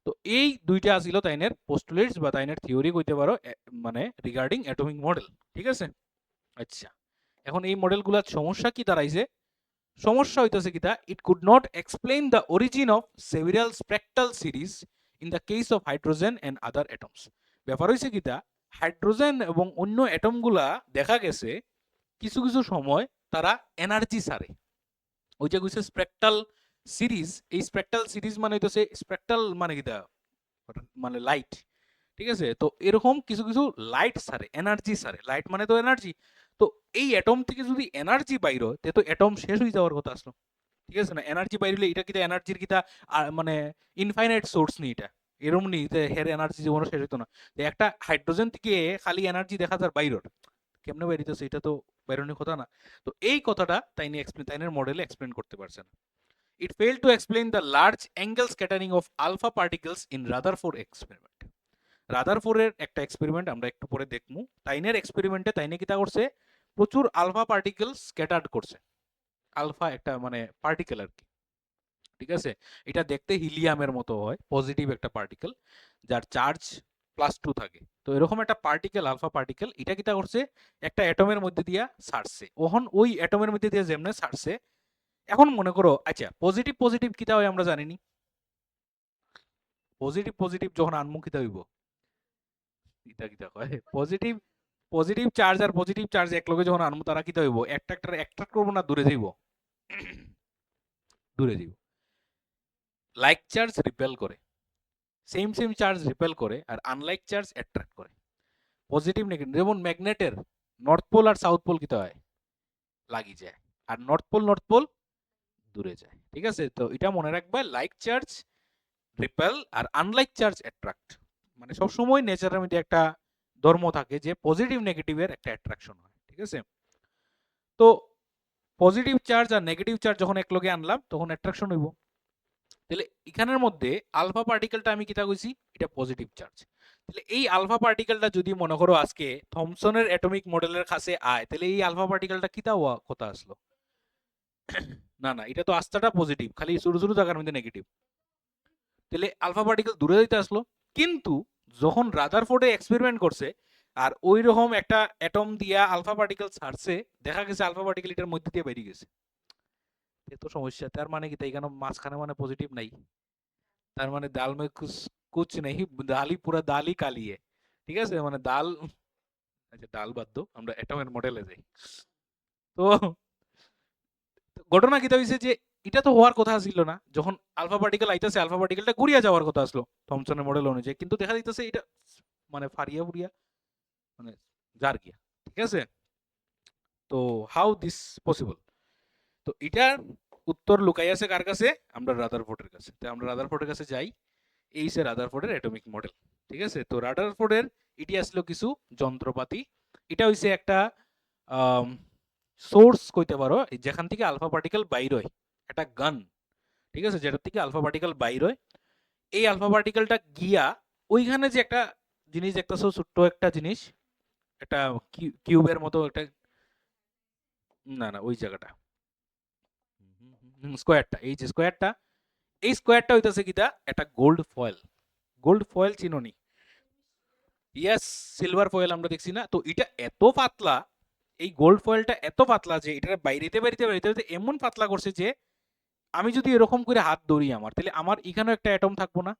তো এই দুইটা আসিল তাইনের পোস্টুলেটস বা তাইনের থিওরি কইতে পারো, মানে রিগার্ডিং অ্যাটমিক মডেল। ঠিক আছে, আচ্ছা এখন এই মডেলগুলোর সমস্যা কি দাঁড়াইছে? সমস্যা হইতেছে কিটা, it could not explain the origin of several spectral series in the case of hydrogen and other atoms. ব্যাপার হইছে কিটা, হাইড্রোজেন এবং অন্য অ্যাটমগুলা দেখা গেছে কিছু কিছু সময় তারা এনার্জি ছাড়ে। ওই যে কইছে স্পেকট্রাল সিরিজ, এই স্পেকট্রাল সিরিজ মানে হইতেছে স্পেকট্রাল মানে কিটা, মানে লাইট। ঠিক আছে, তো এরকম কিছু কিছু লাইট ছাড়ে, এনার্জি ছাড়ে। লাইট মানে তো এনার্জি। তো এই অ্যাটম থেকে যদি এনার্জি বাইর হয়, তো অ্যাটম শেষ হয়ে যাওয়ার কথা আসলো। ঠিক আছে না, এনার্জি বাইরে এটা কিটা এনার্জির কিটা মানে ইনফাইনাইট সোর্স নি, এটা এরকম নি যে হের এনার্জি জীবনে শেষ হইতো না। তো একটা হাইড্রোজেন থেকে খালি এনার্জি দেখা যায় বাইরের, কেমনে বাইরিতেছে এটা তো বাইরনের কথা না। তো এই কথাটা তাইনি এক্সপ্লেন, তাইনের মডেলে এক্সপ্লেন করতে পারছে না। It failed to explain the large angle scattering of alpha particles in Rutherford experiment. রাদারফোর্ডের একটা এক্সপেরিমেন্ট আমরা একটু পরে দেখবো। তাইনের এক্সপেরিমেন্টে তাইনে কিটা করছে, প্রচুর আলফা পার্টিকেল স্ক্যাটার্ড করছে। আলফা একটা মানে পার্টিকেল আর কি। ঠিক আছে, এটা দেখতে হিলিয়ামের মতো হয়, পজিটিভ একটা পার্টিকেল যার চার্জ +2 থাকে। তো এরকম একটা পার্টিকেল, আলফা পার্টিকেল, এটা কিটা করছে, একটা অ্যাটমের মধ্যে দিয়া ছাড়ছে। ওহন ওই অ্যাটমের মধ্যে দিয়ে যেমনে ছাড়ছে, এখন মনে করো আচ্ছা পজিটিভ পজিটিভ কিটা হয় আমরা জানিনি। পজিটিভ পজিটিভ যখন আনমু কিটা হইব, এটা কিটা হয় পজিটিভ পজিটিভ চার্জ আর পজিটিভ চার্জ এক লগে যখন আনবো তারা কিটা হইব, একটা একটা অ্যাট্রাক্ট করবো না দূরে যাইব? দূরে যাইব। লাইক চার্জ রিপেল করে, সেম সেম চার্জ রিপেল করে, আর আনলাইক চার্জ অ্যাট্রাক্ট করে। পজিটিভ নেগেটিভ, যেমন ম্যাগনেটের নর্থ পোল আর সাউথ পোল কিটা হয়, লাগি যায়, আর নর্থ পোল দূরে যায়। ঠিক আছে, তো এটা মনে রাখবে, লাইক চার্জ রিপেল আর আনলাইক চার্জ অ্যাট্রাক্ট। মানে সবসময় নেচারের মধ্যে একটা ধর্ম থাকে যে পজিটিভ নেগেটিভের একটা অ্যাট্রাকশন হয়। ঠিক আছে, তো পজিটিভ চার্জ আর নেগেটিভ চার্জ যখন একলগে আনলাম তখন অ্যাট্রাকশন হইব। তাহলে এখানের মধ্যে আলফা পার্টিকেলটা আমি কিটা কইছি, এটা পজিটিভ চার্জ। তাহলে এই আলফা পার্টিকেলটা যদি মনে করো আজকে থমসনের অ্যাটমিক মডেলের কাছে আয়, তাহলে এই আলফা পার্টিকেলটা কিটা হওয়া কথা আসলো? না না, এটা তো আস্তাটা পজিটিভ, খালি ছোট ছোট জায়গার মধ্যে নেগেটিভ। তাহলে আলফা পার্টিকেল দূরে যাইতে আসলো। কিন্তু যখন রাদারফোর্ডে এক্সপেরিমেন্ট করছে আর ওই রকম একটা অ্যাটম দিয়া আলফা পার্টিকেল ছাড়ছে, দেখা গেছে আলফা পার্টিকেল এটার মধ্যে দিয়ে বেরিয়ে গেছে। এ তো সমস্যা। তার মানে কি, তাই কেন মাঝখানে মানে পজিটিভ নাই? তার মানে দাল মে কুছ নেই, দাল হি পুরা দাল হি কালি है। ঠিক আছে, মানে দাল, আচ্ছা ডাল বাদ দাও, আমরা অ্যাটমের মডেলে যাই। তো ঘটনা কিটা হইছে যে এটা তো হওয়ার কথা ছিল না। যখন আলফা পার্টিকেল আইতাছে, আলফা পার্টিকেলটা ঘুরিয়া যাওয়ার কথা আসলো থমসনের মডেল অনুযায়ী, কিন্তু দেখা যাইতেছে এটা মানে ফারিয়া ফুরিয়া মানে যার গিয়া। ঠিক আছে, তো হাউ দিস পসিবল? তো এটার উত্তর লুকাই আছে কার কাছে? আমরা রাদারফোর্ডের কাছে। তো আমরা রাদারফোর্ডের কাছে যাই, এই সে রাদারফোর্ডের অ্যাটমিক মডেল। ঠিক আছে, তো রাদারফোর্ডের এটি আসলো কিছু যন্ত্রপাতি। এটা হইছে একটা সোর্স কইতে পারো যেখান থেকে আলফা পার্টিকেল বাইর হয়, একটা গান। ঠিক আছে, যেটার থেকে আলফা পার্টিকেল বাইর হয়, এই আলফা পার্টিকেলটা গিয়া ওইখানে যে একটা জিনিস দেখতেছো, ছোট্ট একটা জিনিস, একটা কিউবের মতো একটা, না না ওই জায়গাটা, স্কোয়ারটা, এই যে স্কোয়ারটা, এই স্কোয়ারটা হইতাছে কিটা একটা গোল্ড ফয়েল। গোল্ড ফয়েল চিনোনি? ইয়েস, সিলভার ফয়েল আমরা দেখছি না, তো এটা এত পাতলা, এই গোল্ড ফয়েলটা এত পাতলা যে এটা বাইরেতে বাইরেতে বাইরেতে বাইরেতে এমন পাতলা করছে যে আমি যদি এরকম করে হাত ধরি আমার, তাহলে আমার এখানেও একটা অ্যাটম থাকবো না?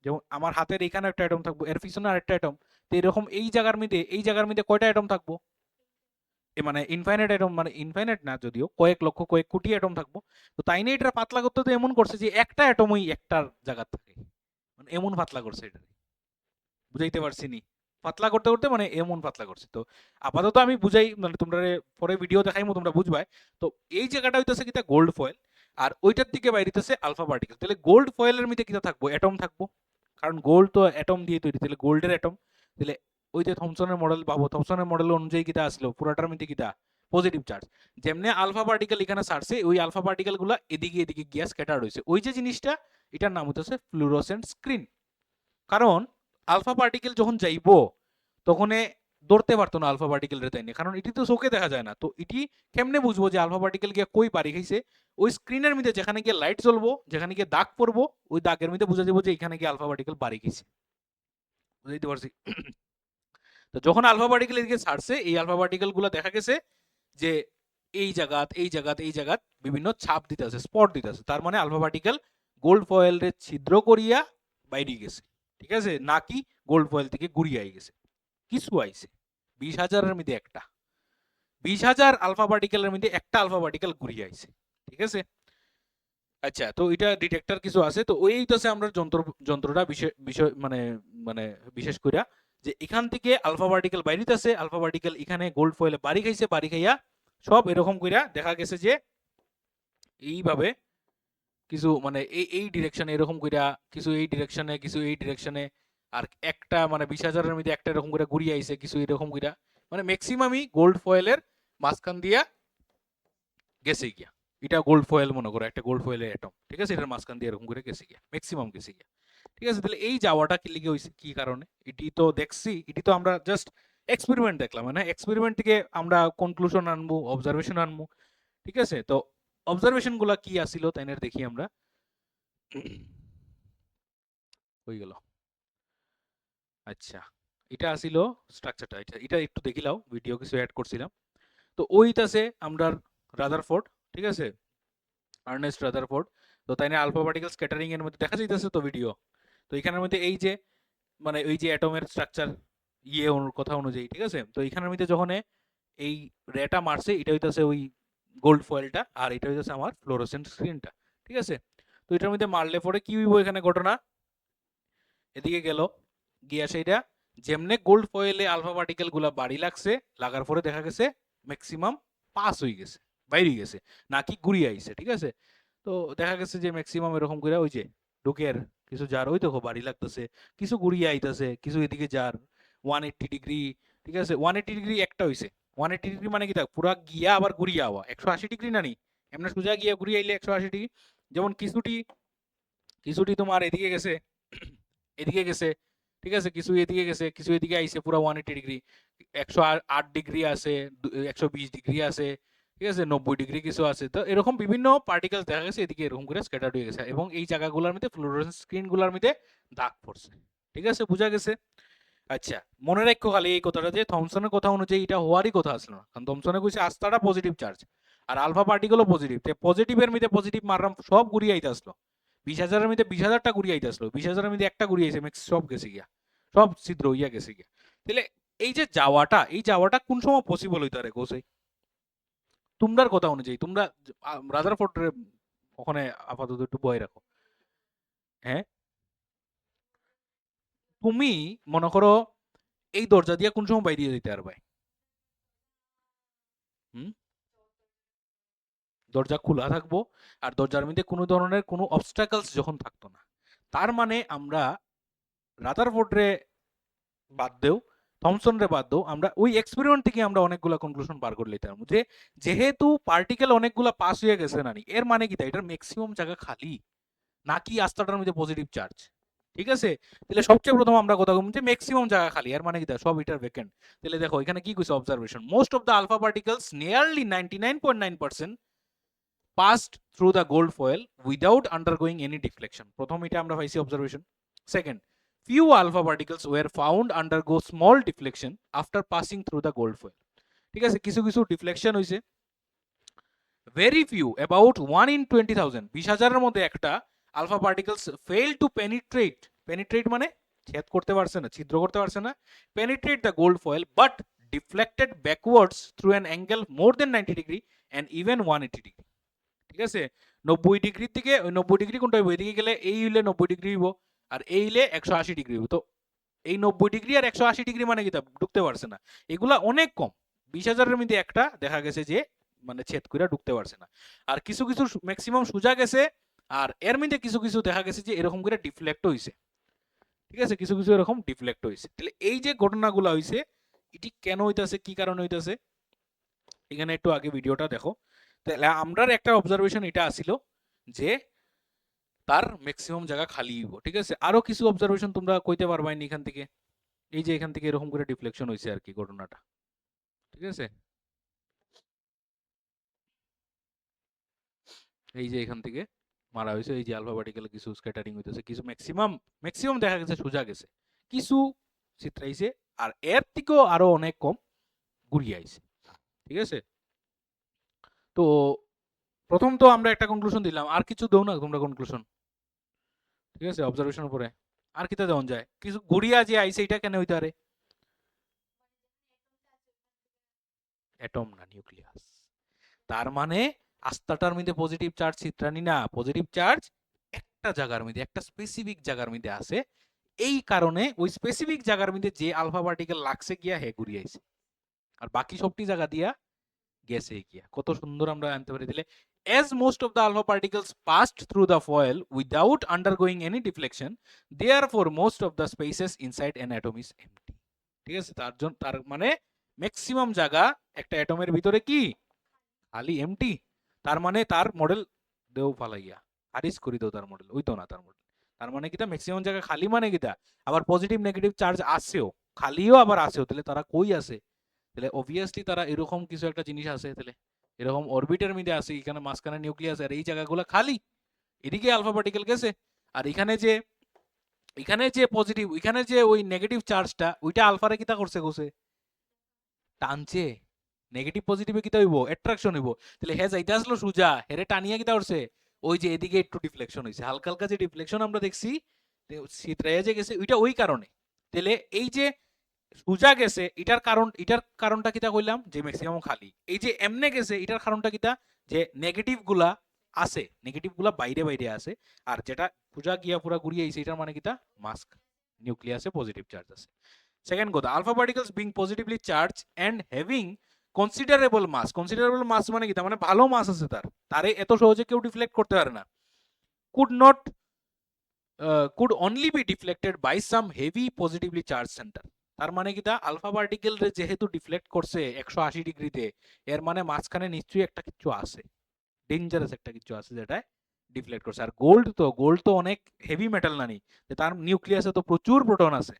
যেমন আমার হাতের এখানেও একটা অ্যাটম থাকবো, এর পিছনে আরেকটা অ্যাটম, তো এরকম এই জায়গার মধ্যে কয়টা অ্যাটম থাকবো? মানে ইনফাইনাইট অ্যাটম, মানে ইনফাইনাইট না যদিও, কয়েক লক্ষ কয়েক কোটি অ্যাটম থাকবো। তো তাই না এটা পাতলা করতে তো এমন করছে যে একটা অ্যাটমই একটার জায়গা থাকে, মানে এমন পাতলা করছে এটা। বুঝাইতে পারছি নি? পাতলা করতে করতে মানে এমন পাতলা করছে। তো আপাতত আমি বুঝাই, মানে তোমরা পরে ভিডিও দেখাইমো, তোমরা বুঝবাই। তো এই জায়গাটা হইতেছে কিটা গোল্ড ফয়েল, আর ওইটার দিকে বাইরিতেছে আলফা পার্টিকেল। তাহলে গোল্ড ফয়েলের মধ্যে কিটা থাকবো? অ্যাটম থাকবো, কারণ গোল্ড তো অ্যাটম দিয়ে তৈরি, তাহলে গোল্ডের অ্যাটম। তাহলে ওই যে থমসনের মডেল পাবো, থমসনের মডেল অনুযায়ী কিটা আসলো, পুরাটার মধ্যে কিটা পজিটিভ চার্জ। যেমনি আলফা পার্টিকেল এখানে ছাড়ছে, ওই আলফা পার্টিকেল গুলা এদিকে এদিকে গিয়া স্ক্যাটার্ড হয়েছে, ওই যে জিনিসটা, এটার নাম হইতেছে ফ্লুরোসেন্ট স্ক্রিন। কারণ আলফা পার্টিকেল যখন যাইবো তখন ধরতে পারতো না আলফা পার্টিকেল রে, তাই না? কারণ এটি তো চোখে দেখা যায় না, তো এটি কেমনে বুঝবো যে আলফা পার্টিকেল গিয়ে কই বাড়ি খাইছে? ওই স্ক্রিনের মধ্যে যেখানে গিয়ে লাইট জ্বলবো, যেখানে গিয়ে দাগ পড়বো, ওই দাগের মধ্যে বুঝা যাবো যে এখানে গিয়ে আলফা পার্টিকেল বাড়ি খাইছে। বুঝাইতে পারছি? তো যখন আলফা পার্টিকেল এদিকে ছাড়ছে, এই আলফা পার্টিকেল গুলো দেখা গেছে যে এই জায়গাত বিভিন্ন ছাপ দিতে আছে, স্পট দিতে আছে, তার মানে আলফা পার্টিকেল গোল্ড ফয়েলের ছিদ্র করিয়া বাইরে গেছে। ঠিক আছে, নাকি গোল্ড ফয়েল থেকে ঘুরিয়ে গেছে, কিছু আইছে 20,000-এর মধ্যে একটা, 20,000 আলফা পার্টিকেলের মধ্যে একটা আলফা পার্টিকেল ঘুরিয়ে আইছে। ঠিক আছে, আচ্ছা, তো এটা ডিটেক্টর কিছু আছে, তো ওইটাছে আমরা যন্ত্রটা বিষয় বিষয় মানে মানে বিশেষ করে যে এখান থেকে আলফা পার্টিকেল বাইরিতেছে, আলফা পার্টিকেল এখানে গোল্ড ফয়েলে বাড়ি খাইছে, বাড়ি খাইয়া সব এরকম কইরা দেখা গেছে যে এইভাবে কিছু, মানে এই ডিরেকশনে এরকম কইরা, কিছু এই ডিরেকশনে, কিছু এই ডিরেকশনে, আর একটা মানে 20,000-এর মধ্যে একটা এরকম করে ঘুরিয়ে আইছে, কিছু এরকম কইরা, মানে ম্যাক্সিমামই গোল্ড ফয়েলের মাঝখান দিয়া গেছে গিয়া। এটা গোল্ড ফয়েল মনে করো, একটা গোল্ড ফয়েলের অ্যাটম। ঠিক আছে, এটার মাঝখান দিয়ে এরকম করে গেছে গিয়া, ম্যাক্সিমাম গেছে গিয়া। ঠিক আছে, তাহলে এই যাওয়াটা কি লিগে হইছে, কি কারণে? এটি তো দেখছি, এটি তো আমরা জাস্ট এক্সপেরিমেন্ট দেখলাম, মানে এক্সপেরিমেন্ট থেকে আমরা কনক্লুশন আনবো, অবজারভেশন আনবো। ঠিক আছে, তো অবজারভেশন গুলা কি আসিল তাই না দেখি আমরা। হয়ে গেল। আচ্ছা, এটা আসিল স্ট্রাকচারটা, এটা এটা একটু দেখিলাও, ভিডিও কিছু অ্যাড করছিলাম। তো ওইটাছে আমরা রাদারফোর্ড। ঠিক আছে, আর্নেস্ট রাদারফোর্ড। তো তাই না আলফা পার্টিকেল স্ক্যাটারিং এর মধ্যে দেখা যাইতেছে তো ভিডিও। তো এখানের মধ্যে এই যে মানে ওই যে অ্যাটমের স্ট্রাকচার কথা অনুযায়ী, ঠিক আছে, তো এখানের মধ্যে যখন এই রেটা মারছে, এটা হইতাছে ওই গোল্ড ফয়েলটা, আর এটা হইতাছে আমার ফ্লোরোসেন্ট স্ক্রিনটা। ঠিক আছে, তো এটার মধ্যে মারলে পরে কি হইব এখানে ঘটনা, এদিকে গেল গিয়া সেইটা যেমনে গোল্ড ফয়েলে আলফা পার্টিকেল গুলা বাড়ি লাগছে, লাগার পরে দেখা গেছে ম্যাক্সিমাম পাস হয়ে গেছে, বাইরে গেছে, নাকি ঘুরিয়ে আইছে। ঠিক আছে, তো দেখা গেছে যে ম্যাক্সিমাম এরকম করে ওই যে ঢুকের কিছু যার ওই দেখো বাড়ি লাগতেছে, কিছু ঘুরিয়ে আইতেছে, কিছু এদিকে যার 180 ডিগ্রি। ঠিক আছে, 180 ডিগ্রি একটা হইছে, 180 ডিগ্রি মানে কি তা পুরা গিয়া আবার ঘুরিয়ে আওয়া, 180 ডিগ্রি না নি, এমনি সোজা গিয়া ঘুরিয়ে আইলে 180 ডিগ্রি। যেমন কিছুটি কিছুটি তোমার এদিকে গেছে, এদিকে গেছে। ঠিক আছে, কিছু এদিকে গেছে, কিছু এদিকে আইছে, পুরো 180 ডিগ্রি, 108 ডিগ্রি আছে, 120 ডিগ্রি আছে। ঠিক আছে, 90 ডিগ্রি কিছু আছে, তো এরকম বিভিন্ন পার্টিকেল দেখা গেছে এদিকে এরকম করে স্ক্যাটার্ড হয়ে গেছে, এবং এই জায়গাগুলোর মধ্যে ফ্লোরোসেন্স স্ক্রিনগুলোর মধ্যে দাগ পড়ছে। ঠিক আছে, বোঝা গেছে? আচ্ছা, মনে রাখো খালি এই কথাটা যে থমসনের কথা অনুযায়ী এটা হওয়ারই কথা আসলো না, কারণ থমসনে কইছে আস্তাটা পজিটিভ চার্জ, আর আলফা পার্টিকেলও পজিটিভ, তাই পজিটিভের মধ্যে পজিটিভ মারলাম, সব ঘুরিয়ে আইতে আসলো। 20,000-এর মধ্যে 20,000টা ঘুরিয়ে আইতে আসলো, 20,000-এর মধ্যে একটা ঘুরিয়ে আইছে, ম্যাক্স সব গেছে গিয়া, সব ছিদ্র হইয়া গেছে গিয়া। তাহলে এই যে যাওয়াটা, এই যাওয়াটা কোন সময় পসিবল হইতে পারে কোসে? তোমরার কথা অনুযায়ী তোমরা রাদারফোর্ডের ওখানে আপাতত একটু বয় রাখো। হ্যাঁ, তুমি মনে করো এই দরজা দিয়ে কোন সময় বাইরে যেতে পারবে? হুম, দরজা খোলা থাকবো, আর দরজার মধ্যে কোনো ধরনের কোনো অবস্টাকলস যখন থাকতো না, তার মানে আমরা রাদারফোর্ড রে বাদ দেও, থমসন রে বাদ দেও, আমরা ওই এক্সপেরিমেন্ট থেকে আমরা অনেকগুলা কনক্লুশন বার করে লইতাম যে যেহেতু পার্টিকেল অনেকগুলা পাস হয়ে গেছে নানি, এর মানে কি এটার ম্যাক্সিমাম জায়গা খালি নাকি আস্তাটার মধ্যে পজিটিভ চার্জ। ঠিক আছে, তাহলে সবচেয়ে প্রথম আমরা কথা বলবো যে ম্যাক্সিমাম জায়গা খালি, এর মানে কি সব এটার ভ্যাকেন্ট। তাহলে দেখো এখানে কি কইছে observation, most of the alpha particles nearly 99.9% passed through the gold foil without undergoing any deflection. প্রথম এটা আমরা পাইছি observation. Second, few alpha particles were found undergo small deflection after passing through the gold foil. ঠিক আছে, কিছু কিছু deflection হইছে, very few, about 1 in 20,000, 20,000 এর মধ্যে একটা alpha particles fail to penetrate, penetrate মানে ছেদ করতে পারছে না, ছিদ্র করতে পারছে না, penetrate the gold foil but deflected backwards through an angle more than 90 degree and even 180 degree. ঠিক আছে, 90 ডিগ্রি থেকে ওই 90 ডিগ্রি কোনটা হইব, এদিকে গেলে এই হইলে 90 ডিগ্রি হইব আর এই হইলে 180 ডিগ্রি হইব। তো এই 90 ডিগ্রি আর 180 ডিগ্রি মানে কি তা ঢুকতে পারছে না, এগুলা অনেক কম। 20,000-এর মধ্যে একটা দেখা গেছে যে মানে ছেদ করে ঢুকতে পারছে না, আর কিছু কিছু ম্যাক্সিমাম সোজা গেছে, আর এর মধ্যে কিছু কিছু দেখা গেছে যে এরকম করে ডিফ্লেক্ট হইছে। ঠিক আছে, কিছু কিছু এরকম ডিফ্লেক্ট হইছে। তাহলে এই যে ঘটনাগুলো হইছে এটি কেন হইতাছে, কি কারণে হইতাছে, এখানে একটু আগে ভিডিওটা দেখো। তাহলে আমরার একটা অবজারভেশন এটা আসিল যে তার ম্যাক্সিমাম জায়গা খালি হইব। ঠিক আছে, আরো কিছু অবজারভেশন তোমরা কইতে পারবাইনি এখান থেকে, এই যে এখান থেকে এরকম করে ডিফ্লেকশন হইছে আর কি ঘটনাটা। ঠিক আছে, এই যে এখান থেকে মারা হয়েছে, এই যে আলফা পার্টিকেলে কিছু স্ক্যাটারিং হইতেছে, কিছু ম্যাক্সিমাম ম্যাক্সিমাম দেখা গেছে সোজা গেছে, কিছু চিত্রাইছে, আর এর থেকেও আরো অনেক কম ঘুরিয়ে আইছে। ঠিক আছে, তো প্রথম তো আমরা একটা কনক্লুশন দিলাম, আর কিছু দাও না তোমরা কনক্লুশন। ঠিক আছে, অবজারভেশনের উপরে আর কিটা দেওয়া যায়, কিছু ঘুরিয়া যে আইছে এটা কেন হইতে পারে, অ্যাটম না নিউক্লিয়াস। তার মানে আস্তাটার মধ্যে পজিটিভ চার্জ চিত্রানি না, পজিটিভ চার্জ একটা জায়গার মধ্যে, একটা স্পেসিফিক জায়গার মধ্যে আছে, এই কারণে ওই স্পেসিফিক জায়গার মধ্যে যে আলফা পার্টিকেল লাগছে গিয়া হে ঘুরিয়ে আইছে, আর বাকি সবটি জায়গা দিয়া গেছে গিয়া। কত সুন্দর আমরা আনতে পারি। দিলে as most of the alpha particles passed through the foil without undergoing any deflection, therefore most of the spaces inside an atom is empty. ঠিক আছে, তার মানে ম্যাক্সিমাম জায়গা একটা অ্যাটমের ভিতরে কি খালি এমটি। তার মানে তার মডেল দেও ফালাইয়া খারিজ করে দেও, তার মডেল ওইতো না তার মডেল। তার মানে কিটা ম্যাক্সিমাম জায়গা খালি মানে কিটা, আবার পজিটিভ নেগেটিভ চার্জ আসেও, খালিও আবার আসেও, তাহলে তারা কই আছে, তাহলে অবভিয়াসলি তারা এরকম কিছু একটা জিনিস আছে, তাহলে এরকম অরবিটের মধ্যে আছে, এখানে মাঝখানে নিউক্লিয়াস, আর এই জায়গাগুলো খালি, এদিকে আলফা পার্টিকেল গেছে, আর এখানে যে পজিটিভ, এখানে যে ওই নেগেটিভ চার্জটা ওইটা আলফারে কিতা করছে গোছে টানছে, নেগেটিভ পজিটিভে কিতা হইব অ্যাট্রাকশন হইব, তাহলে হে যাইতে আসলো সুজা হেরে টানিয়া কিতা করছে, ওই যে এদিকে একটু ডিফ্লেকশন হইছে, হালকা হালকা যে ডিফ্লেকশন আমরা দেখছি শীতরাইয়া যে গেছে ওইটা ওই কারণে। তাহলে এই যে সুজা গেছে এটার কারণটা কিতা কইলাম যে ম্যাক্সিমাম খালি, এই যে এমনে গেছে এটার কারণটা কিতা যে নেগেটিভ গুলা আছে, নেগেটিভ গুলা বাইরে বাইরে আছে, আর যেটা সুজা গিয়া পুরা ঘুরিয়ে আইছে এটার মানে কিতা মাস্ক নিউক্লিয়াসে পজিটিভ চার্জ আছে। সেকেন্ড কথা, alpha particles being positively charge and having considerable mass, considerable mass মানে কি, তার মানে ভালো মাস আছে, তারে এত সহজে কেউ ডিফ্লেক্ট করতে পারে না, could not could only be deflected by some heavy positively charge centre. তার মানে কি তা আলফা পার্টিকেল যেহেতু ডিফ্লেক্ট করছে 180 ডিগ্রিতে, এর মানে মাঝখানে নিশ্চয়ই একটা কিছু আছে, ডেঞ্জারাস একটা কিছু আছে যেটা ডিফ্লেক্ট করছে। আর গোল্ড তো অনেক হেভি মেটাল নানি, তার নিউক্লিয়াসে তো প্রচুর প্রোটন আছে।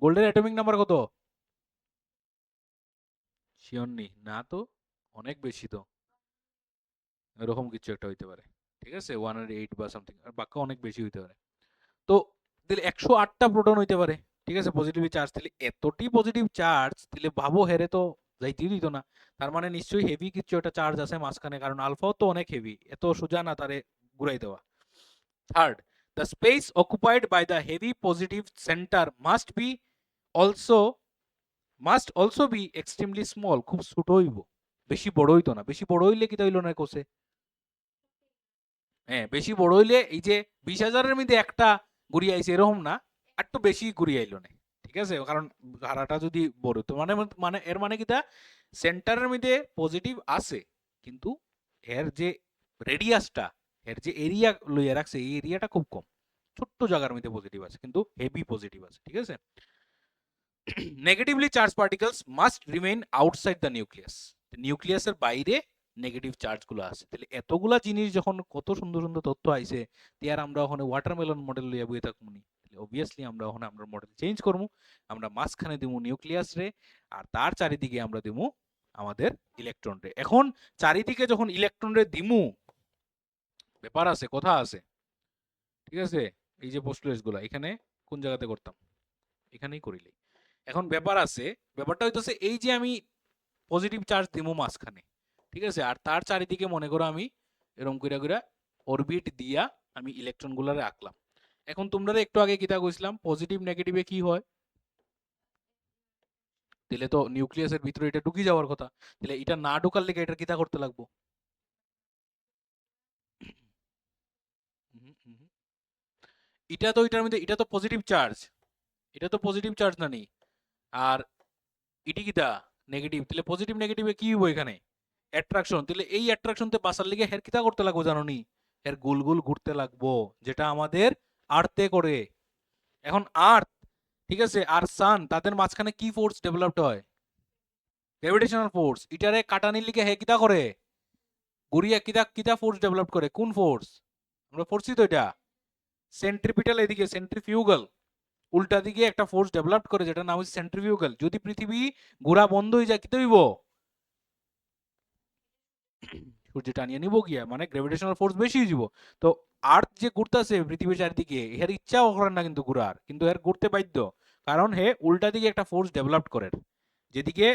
গোল্ডের অ্যাটমিক নাম্বার কত শিওর নেই না তো, অনেক বেশি তো, এরকম কিছু একটা হইতে পারে। ঠিক আছে, 108 বা সামথিং, আর বাক্য অনেক বেশি হইতে পারে। তো তাহলে 108টা প্রোটন হইতে পারে। ঠিক আছে, পজিটিভ চার্জ, তাহলে এতটি পজিটিভ চার্জ, তাহলে ভাবো হেরে তো যাইতেই দিত না, তার মানে নিশ্চয়ই হেভি কিছু একটা চার্জ আছে মাঝখানে, কারণ আলফাও তো অনেক হেভি, এত সোজা না তারে ঘুরাই দেওয়া। Third, the space occupied by the heavy positive centre also must also be extremely small, খুব ছোট হইব, বেশি বড় হইতো না, বেশি বড় হইলে কি হইলো না কোসে, হ্যাঁ বেশি বড় হইলে এই যে 20,000-এর মধ্যে একটা ঘুরিয়ে আইছে এরকম না, একটু বেশি ঘুরিয়ে আইলো না। ঠিক আছে, কারণ ধারাটা যদি বড় তো মানে মানে এর মানে কি তা সেন্টারের মধ্যে পজিটিভ আছে, কিন্তু এর যে রেডিয়াসটা, এর যে এরিয়া লইয়া রাখছে এই এরিয়াটা খুব কম। ছোট্ট জায়গার মধ্যে পজিটিভ আছে কিন্তু হেভি পজিটিভ আছে, ঠিক আছে। Negatively charge particles must remain outside the nucleus, নিউক্লিয়াসের বাইরে নেগেটিভ চার্জগুলো আছে। তাহলে এতগুলা জিনিস যখন কত সুন্দর সুন্দর তথ্য আইছে, তিয়ার আমরা ওখানে ওয়াটারমেলন মডেল লইয়া বইয়ে থাকবো নি, তাহলে অবভিয়াসলি আমরা ওখানে আমরা মডেল চেঞ্জ করবো, আমরা মাঝখানে দিমু নিউক্লিয়াস রে, আর তার চারিদিকে আমরা দিমু আমাদের ইলেকট্রন রে। এখন চারিদিকে যখন ইলেকট্রন রে দিমু, ব্যাপার আছে, কথা আছে, ঠিক আছে। এই যে পোস্টুলেটস গুলা এখানে কোন জায়গাতে করতাম, এখানেই করিলে। এখন ব্যাপার আছে, ব্যাপারটা হইতেছে এই যে আমি পজিটিভ চার্জ দিমু মাঝখানে, ঠিক আছে, আর তার চারিদিকে মনে করো আমি এরকম কইরা কইরা অরবিট দিয়া আমি ইলেকট্রন গুলারে আঁকলাম। এখন তোমরা একটু আগে কিতা কইছিলাম, পজিটিভ নেগেটিভে কি হয়, তাহলে তো নিউক্লিয়াসের ভিতরে এটা ঢুকি যাওয়ার কথা, তাহলে এটা না ঢোকার লেগে এটা কিতা করতে লাগবো, এটা তো এটার মধ্যে, এটা তো পজিটিভ চার্জ, এটা তো পজিটিভ চার্জ না নি, আর ইটি কিতা নেগেটিভ, তাহলে পজিটিভ নেগেটিভে কি হইব এখানে অ্যাট্রাকশন, তাহলে এই অ্যাট্রাকশন তে বাঁচার লিগে হের কিতা করতে লাগবো জানো নি, এর গোল গোল ঘুরতে লাগবো, যেটা আমাদের আর্থে করে। এখন আর্থ, ঠিক আছে, আর সান, তাদের মাঝখানে কি ফোর্স ডেভেলপড হয়, গ্র্যাভিটেশনাল ফোর্স, এটারে কাটানির লিগে হে কিতা করে, ঘুরিয়া কিতা কিতা ফোর্স ডেভেলপ করে, কোন ফোর্স, আমরা পড়ছি তো এটা, সেন্ট্রিপিটাল, এদিকে সেন্ট্রিফিউগাল, উল্টা দিকে একটা ফোর্স ডেভেলপ করে যেটা নাম হচ্ছে সেন্ট্রিফিউগাল। যদি পৃথিবী ঘোরা বন্ধ হয়ে যায় কি হইব, সূর্য টানিয়ে নিব গিয়া, মানে গ্র্যাভিটেশনাল ফোর্স বেশি হয়ে যাব। তো আর্থ যে ঘুরতেছে পৃথিবীর চারিদিকে, এর ইচ্ছাও করেন না কিন্তু ঘুরার, কিন্তু এর ঘুরতে বাধ্য, কারণ হে উল্টা দিকে একটা ফোর্স ডেভেলপ করে, যেদিকে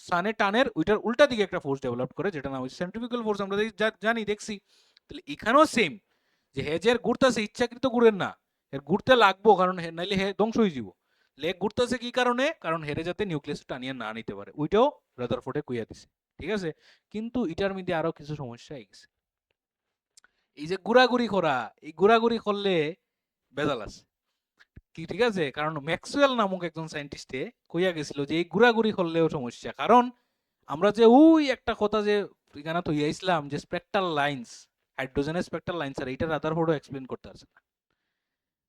সানে টানের ওইটার উল্টা দিকে একটা ফোর্স ডেভেলপ করে যেটা নাম হচ্ছে সেন্ট্রিফিউগাল ফোর্স, আমরা জানি দেখছি। তাহলে এখানেও সেম, যে হে যে ঘুরতেছে ইচ্ছাকৃত ঘুরেন না, এর ঘুরতে লাগবো, কারণ হে নাইলে হে ধ্বংস হয়ে যাব। লেগ ঘুরতেছে কি কারণে, কারণ হেরে যাতে নিউক্লিয়াস টানিয়ে না নিতে পারে, ওইটাও রাদারফোর্ডে কইয়া দিছে, ঠিক আছে। কিন্তু এটার মধ্যে আরো কিছু সমস্যা হয়ে গেছে, এই যে ঘোরাঘুরি করা, এই ঘোরাঘুরি করলে বেজাল আছে কি, ঠিক আছে, কারণ ম্যাক্সওয়েল নামক একজন সায়েন্টিস্টে কইয়া গেছিল যে এই ঘোরাঘুরি করলেও সমস্যা, কারণ আমরা যে ওই একটা কথা যে এখানে তো ইসলাম যে স্পেকট্রাল লাইন্স, হাইড্রোজেনের স্পেকট্রাল লাইন্স, আর এটা রাদারফোর্ডও এক্সপ্লেন করতে পারছে না।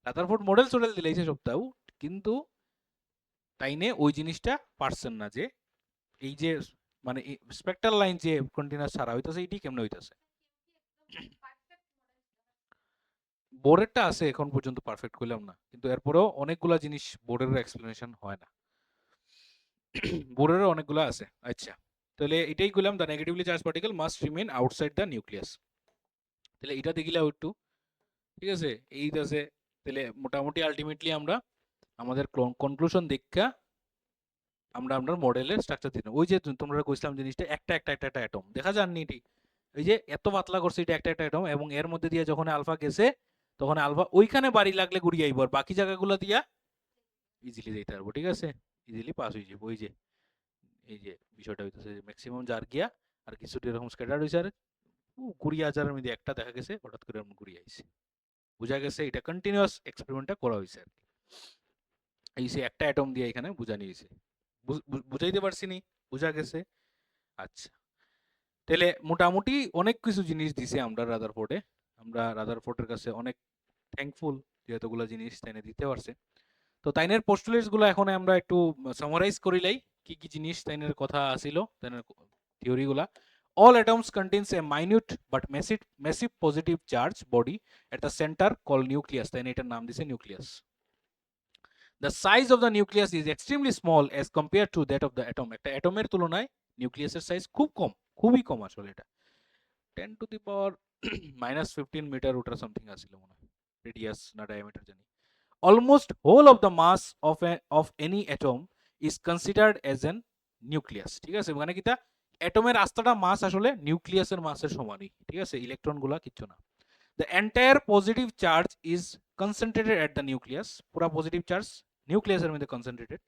রাদারফোর্ড মডেল চডেল দিলেইছে সপ্তাহ, কিন্তু তাইনে ওই জিনিসটা পারছেন না যে এই যে মানে স্পেকট্রাল লাইন যে কন্টিনিউয়াস ছাড়া হইতাছে এটি কেমনে হইতাছে। বোর্ডেরটা আছে এখন পর্যন্ত পারফেক্ট কইলাম না, কিন্তু এরপরেও অনেকগুলা জিনিস বোর্ডের এক্সপ্লেনেশন হয় না, বোর্ডেরও অনেকগুলা আছে। আচ্ছা, তাহলে এটাই কইলাম, the negatively charge particle must remain outside the nucleus. তাহলে এটা দেখিলাও একটু, ঠিক আছে, এই আছে। তাহলে মোটামুটি আলটিমেটলি আমরা আমাদের কনক্লুশন দেখা আমরা আমরা মডেলের স্ট্রাকচার দিলাম। ওই যে তোমরা কইছিলাম জিনিসটা একটা একটা একটা একটা অ্যাটম দেখা যাননি এটি, এই যে এত পাতলা করছে এটা একটা একটা অ্যাটম, এবং এর মধ্যে দিয়ে যখন আলফা গেছে তখন আলফা ওইখানে বাড়ি লাগলে ঘুরিয়ে আইব, আর বাকি জায়গাগুলো দিয়া ইজিলি যেতে পারবো, ঠিক আছে, ইজিলি পাস হয়ে যাবো। ওই যে এই যে বিষয়টা হইতেছে যে ম্যাক্সিমাম যার গিয়া আর কিছুটা এরকম স্ক্যাটার হয়েছে, আর 20,000-এর মধ্যে একটা দেখা গেছে হঠাৎ করে এরকম ঘুরিয়ে আইছে, বোঝা গেছে এটা কন্টিনিউয়াস এক্সপেরিমেন্টটা করা হয়েছে আর কি। এই যে একটা অ্যাটম দিয়ে এখানে বুঝানি হয়েছে, বুঝাইতে পারছি নি, বুঝা গেছে। আচ্ছা, তাহলে মোটামুটি অনেক কিছু জিনিস দিছে আমরা রাদারফোর্ডে, আমরা রাদারফোর্ডের কাছে অনেক থ্যাঙ্কফুল যে এতগুলো জিনিস তাইনে দিতে পারছে। তো তাইনের পোস্টুলেটস গুলো এখন আমরা একটু সামারাইজ করিলাই, কি কি জিনিস তাইনের কথা আছিল, তাইনের থিওরি গুলা। All atoms contains a minute but massive positive charge body at the center called nucleus, তাই এটার নাম দিছে nucleus. The size of the nucleus is extremely small as compared to that of the atom, একটা অ্যাটমের তুলনায় নিউক্লিয়াসের size খুব কম, খুবই কম আসলে, এটা 10 to the power -15 মিটার ওটার সামথিং আছিল মনে হয়, রেডিয়াস না ডায়ামিটার জানি। Almost whole of the mass of any atom is considered as an nucleus, ঠিক আছে, মানে কিটা অ্যাটমের আস্তাটা মাস আসলে নিউক্লিয়াসের মাসের সমানই, ঠিক আছে, ইলেকট্রন গুলা কিচ্ছু না। The entire positive charge is concentrated at the nucleus, পুরা পজিটিভ চার্জ নিউক্লিয়াসের মধ্যে concentrated.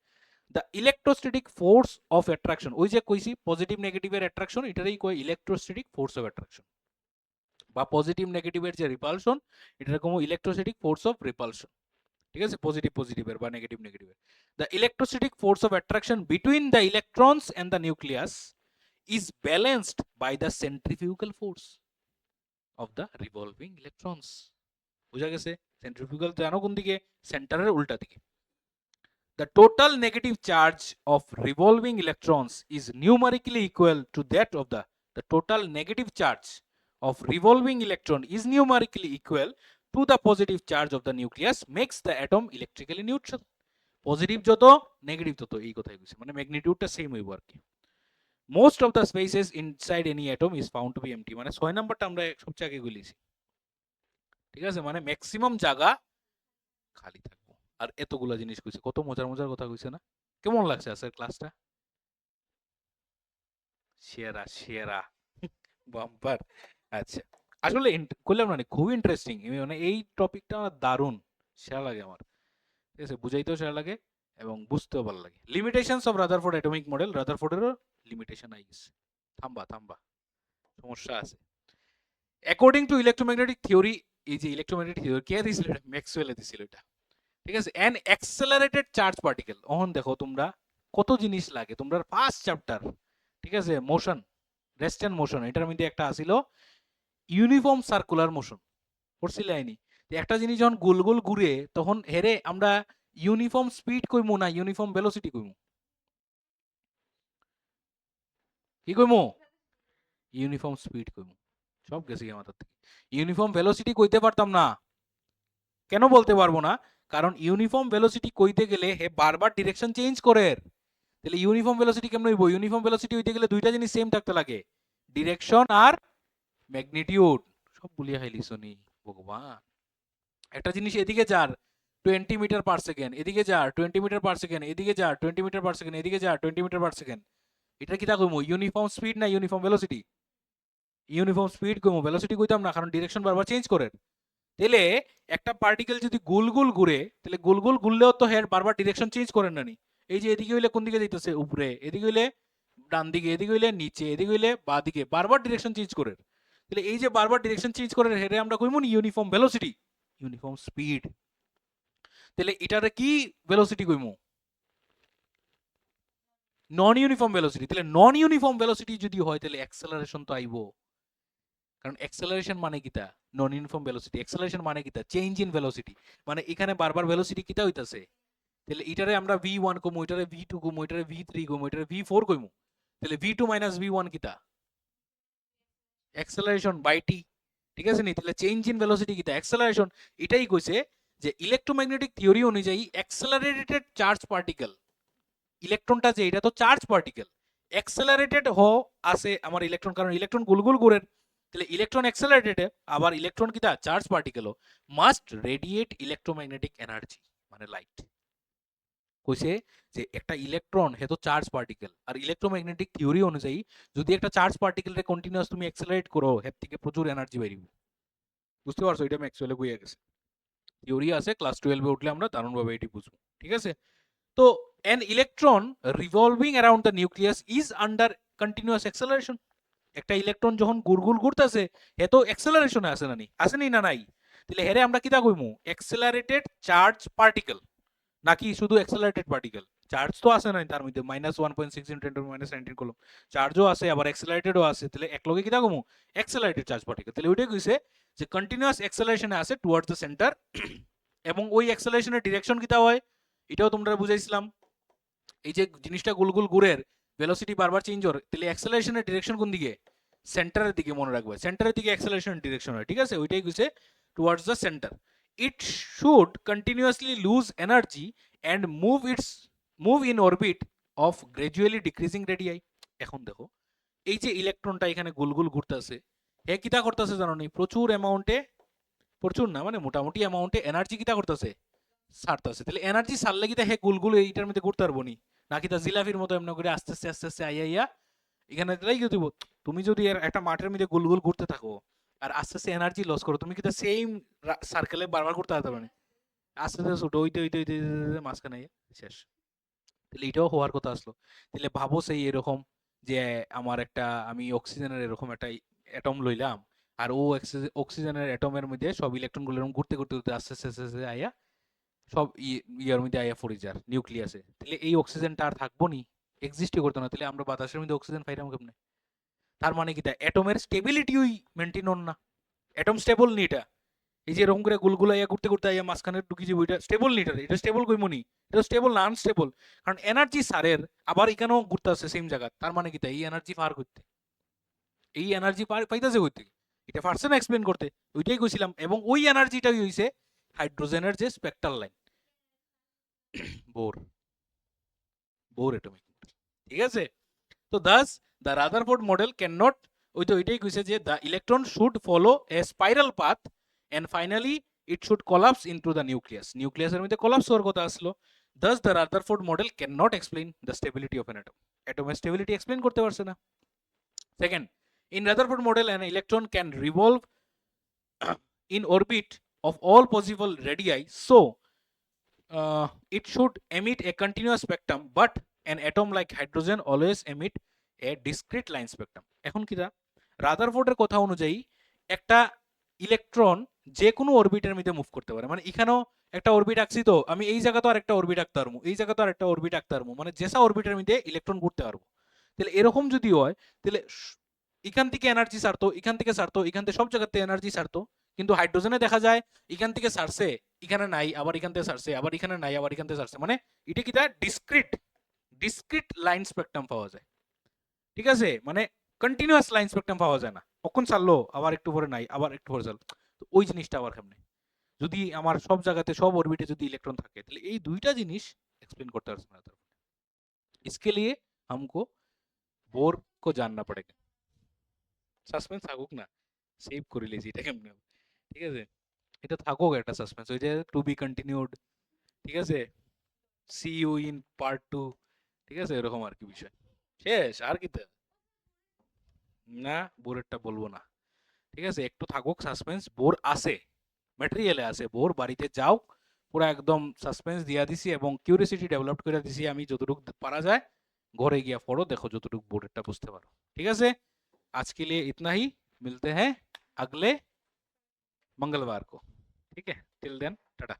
The electrostatic force of attraction, ওই যে কইছি পজিটিভ নেগেটিভের অ্যাট্রাকশন, এটারই কই ইলেকট্রোস্ট্যাটিক ফোর্স অফ অ্যাট্রাকশন, বা পজিটিভ নেগেটিভের যে রিপালশন এটার কোনো ইলেকট্রোস্ট্যাটিক ফোর্স অফ রিপালশন, ঠিক আছে, পজিটিভ পজিটিভের বা নেগেটিভ নেগেটিভের। The electrostatic force of attraction between the electrons and the nucleus is balanced by the centrifugal force of the revolving electrons, বুঝা গেছে। সেন্ট্রিফিউগাল জানো কোন দিকে? সেন্টারের উল্টা দিকে। The total negative charge of revolving electrons is numerically equal to that of the total negative charge of revolving electron is numerically equal to the positive charge of the nucleus makes the atom electrically neutral. Positive যত negative তত, এই কথাই কইছে, মানে ম্যাগনিটিউডটা same হইব আর কি। Most of the spaces inside any atom is found to be empty, মানে 6 নাম্বারটা আমরা সবচেয়ে আগে বলেছি, ঠিক আছে, মানে ম্যাক্সিমাম জায়গা খালি থাকবো। আর এতগুলা জিনিস কইছে, কত মজার মজার কথা কইছে না? কেমন লাগছে আজকের ক্লাসটা? সেরা সেরা বাম্পার। আচ্ছা, আসলে করলাম না, খুবই ইন্টারেস্টিং, মানে এই টপিকটা আমার দারুণ সেরা লাগে আমার, ঠিক আছে, বুঝাইতেও সেরা লাগে এবং বুঝতেও ভালো লাগে। Limitations of Rutherford atomic model, রাদারফোর্ডেরও লিমিটেশন আই গেছে। থামবা থামবা, সমস্যা আছে। অ্যাকর্ডিং টু ইলেকট্রোম্যাগনেটিক থিওরি, এই যে ইলেকট্রোম্যাগনেটিক থিওরি কে দিছিল? এটা ম্যাক্সওয়েলে দিছিল এটা, ঠিক আছে। অ্যান অ্যাক্সেলারেটেড চার্জ পার্টিকেল, অহন দেখো তোমরা কত জিনিস লাগে, তোমরা ফার্স্ট চ্যাপ্টার, ঠিক আছে, মোশন, রেস্ট এন্ড মোশন, এটার মধ্যে একটা আসিল ইউনিফর্ম সার্কুলার মোশন, পড়ছিলে আইনি? একটা জিনিস যখন গোল গোল ঘুরে তখন হেরে আমরা ইউনিফর্ম স্পিড কইমু না ইউনিফর্ম ভেলোসিটি কইমু? কি কইমু? Uniform speed কইমু। সব গেছে গিয়ে মাথার থেকে। ইউনিফর্ম ভেলোসিটি কইতে পারতাম না। কেন বলতে পারবো না? কারণ ইউনিফর্ম ভেলোসিটি কইতে গেলে হে বারবার ডিরেকশন চেঞ্জ করে। তাহলে ইউনিফর্ম ভেলোসিটি কেমন হইব? ইউনিফর্ম ভেলোসিটি হইতে গেলে দুইটা জিনিস সেম থাকতে লাগে, ডিরেকশন আর ম্যাগনিটিউড। সব বলিয়া খাইলিছো নি ভগবান। একটা জিনিস এদিকে যার 20 মিটার পার সেকেন্ড, এদিকে যার 20 মিটার পার সেকেন্ড, এদিকে যার 20 মিটার পার সেকেন্ড, এদিকে যার 20 মিটার পার সেকেন্ড, এটা কি তা কইমু ইউনিফর্ম স্পিড না ইউনিফর্ম ভেলোসিটি? ইউনিফর্ম স্পিড কইমু, ভেলোসিটি কইতাম না, কারণ ডিরেকশন বারবার চেঞ্জ করে। তাহলে একটা পার্টিকেল যদি গোল গোল ঘুরে, তাহলে গোল গোল ঘুরলেও তো হের বারবার ডিরেকশন চেঞ্জ করেন না নি? এই যে এদিকে হইলে কোন দিকে যাইতেছে? উপরে, এদিকে হইলে ডান দিকে, এদিকে হইলে নিচে, এদিকে হইলে বাঁ দিকে, বারবার ডিরেকশন চেঞ্জ করে। তাহলে এই যে বারবার ডিরেকশন চেঞ্জ করে হেরে আমরা কইমু ইউনিফর্ম ভেলোসিটি, ইউনিফর্ম স্পিড। তাহলে এটারে কি ভেলোসিটি কইমু? নন ইউনিফর্ম ভেলোসিটি। তাহলে নন ইউনিফর্ম ভেলোসিটি যদি হয় তাহলে অ্যাক্সেলারেশন তো আইবো, কারণ অ্যাক্সেলারেশন মানে কিতা? নন ইউনিফর্ম ভেলোসিটি। অ্যাক্সেলারেশন মানে কিতা? চেঞ্জ ইন ভেলোসিটি, মানে এখানে বারবার ভেলোসিটি কিতা হইতাছে। তাহলে এটারে আমরা v1 কমু, এটারে v2 কমু, এটারে v3 কমু, এটারে v4 কইমু। তাহলে v2 মাইনাস v1 কিতা? অ্যাক্সেলারেশন বাই t, ঠিক আছে নি? তাহলে চেঞ্জ ইন ভেলোসিটি কিতা? অ্যাক্সেলারেশন। এটাই কইছে যে ইলেকট্রোম্যাগনেটিক থিওরি অনুযায়ী অ্যাক্সেলারেটেড চার্জ পার্টিকেল, ইলেকট্রনটা যে এটা তো চার্জ পার্টিকেল, অ্যাক্সেলারেটেড আছে আমার ইলেকট্রন, কারণ ইলেকট্রন গোল গোল ঘুরে। তাহলে ইলেকট্রন অ্যাক্সেলারেটেড, আবার ইলেকট্রন কিতা? চার্জ পার্টিকেলও মাস্ট রেডিয়েট ইলেকট্রোম্যাগনেটিক এনার্জি, মানে লাইট। কইছে যে একটা ইলেকট্রন হে তো চার্জ পার্টিকেল, আর ইলেকট্রোম্যাগনেটিক থিওরি অনুযায়ী যদি একটা চার্জ পার্টিকেলরে কন্টিনিউয়াস তুমি অ্যাক্সেলারেট করো, এর থেকে প্রচুর এনার্জি বেরিয়ে। বুঝতে পারছো? এটা ম্যাক্সওয়েলে কইয়া গেছে, থিওরি আছে, ক্লাস 12 এ উঠলে আমরা দারুণভাবে এটি বুঝবো, ঠিক আছে। তো an electron revolving around the nucleus is under continuous acceleration, একটা ইলেকট্রন যখন গুড়গুড় ঘুরতেছে হে তো অ্যাক্সেলারেশনে আছে না নি? আছে নি না নাই? তাহলে হেরে আমরা কিতা কইমু? অ্যাক্সেলারেটেড চার্জ পার্টিকেল, নাকি শুধু অ্যাক্সেলারেটেড পার্টিকেল? চার্জ তো আছে না তার মধ্যে, -1.6 × 10⁻⁹ কুলম্ব চার্জও আছে, আবার অ্যাক্সেলারেটেডও আছে। তাহলে একলগে কিতা কমু? Accelerated charge particle. তাহলে ওইটাই কইছে যে কন্টিনিউয়াস অ্যাক্সেলারেশনে আছে টুয়ার্ডস দ্য সেন্টার, এবং ওই অ্যাক্সেলারেশনের ডিরেকশন কিতা হয় এটাও তোমরা বুঝাইছিলাম। এই যে জিনিসটা গোল গোল ঘুরে, ভেলোসিটি বারবার চেঞ্জ হয়, তাহলে অ্যাক্সেলারেশনের ডিরেকশন কোন দিকে? সেন্টারের দিকে, মনে রাখবে, সেন্টারের দিকে অ্যাক্সেলারেশনের ডিরেকশন হয়, ঠিক আছে, ওইটাই কইছে towards the centre. It should continuously lose energy and move in orbit of gradually decreasing radii. এখন দেখো এই যে ইলেকট্রনটা এখানে গোল গোল ঘুরতেছে, হে কিতা করতেছে জানো নি? প্রচুর অ্যামাউন্টে, প্রচুর না মানে মোটামুটি অ্যামাউন্টে এনার্জি কিতা করতেছে? ছাড়তেছে। তাহলে এনার্জি ছাড়লে কিতা হে গোলগুলো এইটার মধ্যে ঘুরতে পারবো নি? নাকি তা জিলাফির মতো এমন করে আস্তে আস্তে আস্তে আস্তে আইয়া আইয়া এখানে রাইখে দিব? তুমি যদি একটা মাঠের মধ্যে গোল গোল ঘুরতে থাকো আর আস্তে আস্তে এনার্জি লস করো, তুমি কিতা সেম সার্কেলে বারবার ঘুরতে পারতে পারবে? আস্তে আস্তে ছোট হইতে হইতে হইতে হইতে মাঝখানে আইয়া শেষ। তাহলে এটাও হওয়ার কথা আসলো। তাহলে ভাবো সেই এরকম যে আমার একটা, আমি অক্সিজেনের এরকম একটা অ্যাটম লইলাম, আর ও অক্সিজেনের অ্যাটমের মধ্যে সব ইলেকট্রনগুলো এরকম ঘুরতে ঘুরতে ঘুরতে আস্তে আস্তে আস্তে আস্তে আইয়া সব ইয়ার মধ্যে আইয়া পড়ে যার নিউক্লিয়াসে। তাহলে এই অক্সিজেনটা আর থাকবো নি, এক্সিস্টই করতো না। তাহলে আমরা বাতাসের মধ্যে অক্সিজেন পাইলাম কেমনে? তার মানে কি তা অ্যাটমের স্টেবিলিটি ওই মেনটেন হন না, অ্যাটম স্টেবল নি এটা। এই যে এরকম করে গুলগুলাইয়া ঘুরতে ঘুরতে আইয়া মাঝখানে ঢুকি যাবো, এটা স্টেবল নি, এটা স্টেবল কইমনি, এটা স্টেবল না আনস্টেবল। কারণ এনার্জি সারের আবার এখানেও ঘুরতে আছে সেম জায়গা, তার মানে কি তাই এই এনার্জি পার করতে, এই এনার্জি পাইতেছে কইতে, এটা পারছে না এক্সপ্লেন করতে, ওইটাই কইছিলাম। এবং ওই এনার্জিটাই হইছে হাইড্রোজেনের যে spectral line, Bohr, Bohr atomic, ঠিক আছে। তো thus the Rutherford model can not, ওই তো ওইটাই কইছে যে the electron should follow a spiral path and finally it should collapse into the nucleus, নিউক্লিয়াসের মধ্যে কলাপস হওয়ার কথা আসলো। Thus the Rutherford model can not explain the stability of an atom, অ্যাটমের স্টেবিলিটি এক্সপ্লেইন করতে পারছে না। Second, in Rutherford model an electron can revolve in orbit of all possible radii, so it should emit a continuous spectrum, but an atom like hydrogen always emit a discrete line spectrum. এখন কিটা রাদারফোর্ডের কথা অনুযায়ী একটা electron যে কোনো অরবিটের মধ্যে move করতে পারে, মানে এখানেও একটা অরবিট আঁকছি, তো আমি এই জায়গা তো আরেকটা অরবিট আঁকতে পারবো, এই জায়গা তো আরেকটা অরবিট আঁকতে পারবো, মানে যেসা অরবিটের মধ্যে ইলেকট্রন ঘুরতে পারবো। তাহলে এরকম যদি হয় তাহলে এখান থেকে এনার্জি ছাড়তো, এখান থেকে ছাড়তো, এখান থেকে সব জায়গাতে এনার্জি ছাড়তো, কিন্তু হাইড্রোজেনে দেখা যায় এখান থেকে ছাড়ছে, এখানে নাই, আবার এখান থেকে ছাড়ছে, আবার এখানে নাই, আবার এখান থেকে ছাড়ছে, মানে এটা কি ডিসক্রিট ডিসক্রিট লাইন স্পেকট্রাম পাওয়া যায়, ঠিক আছে, মানে কন্টিনিউয়াস লাইন স্পেকট্রাম পাওয়া যায় না, কখন ছাড়লো আবার একটু পরে নাই, আবার একটু পরে ছাড়লো। তো ওই জিনিসটা আবার কেমনে, যদি আমার সব জায়গাতে সব অরবিটে যদি ইলেকট্রন থাকে, তাহলে এই দুইটা জিনিস एक्सप्लेन করতে পারছে না। इसके लिए हमको बोर को जानना पड़ेगा। সাসপেন্স থাকুক না, সেভ করে লিয়েছি এটা কেমনে, ঠিক আছে, এটা থাকুক একটা সাসপেন্স, ওই যে টু বি কন্টিনিউড, ঠিক আছে, সি ইউ ইন পার্ট 2, ঠিক আছে, এরকম আর কি বিষয়, শেষ আর কি না, বোরেরটা বলবো না, ঠিক আছে, একটু থাকুক সাসপেন্স, বোর আছে, ম্যাটেরিয়ালে আছে বোর, বাড়িতে যাও, পুরো একদম সাসপেন্স দিয়া দিছি এবং কিউরিওসিটি ডেভেলপ করে দিছি আমি, যতটুকু পারা যায় ঘরে গিয়া পড়ো, দেখো যতটুকু বোর্ডেরটা বুঝতে পারো, ঠিক আছে। आज के लिए इतना ही, मिलते हैं अगले मंगलवार को, ठीक है, टिल देन टाटा।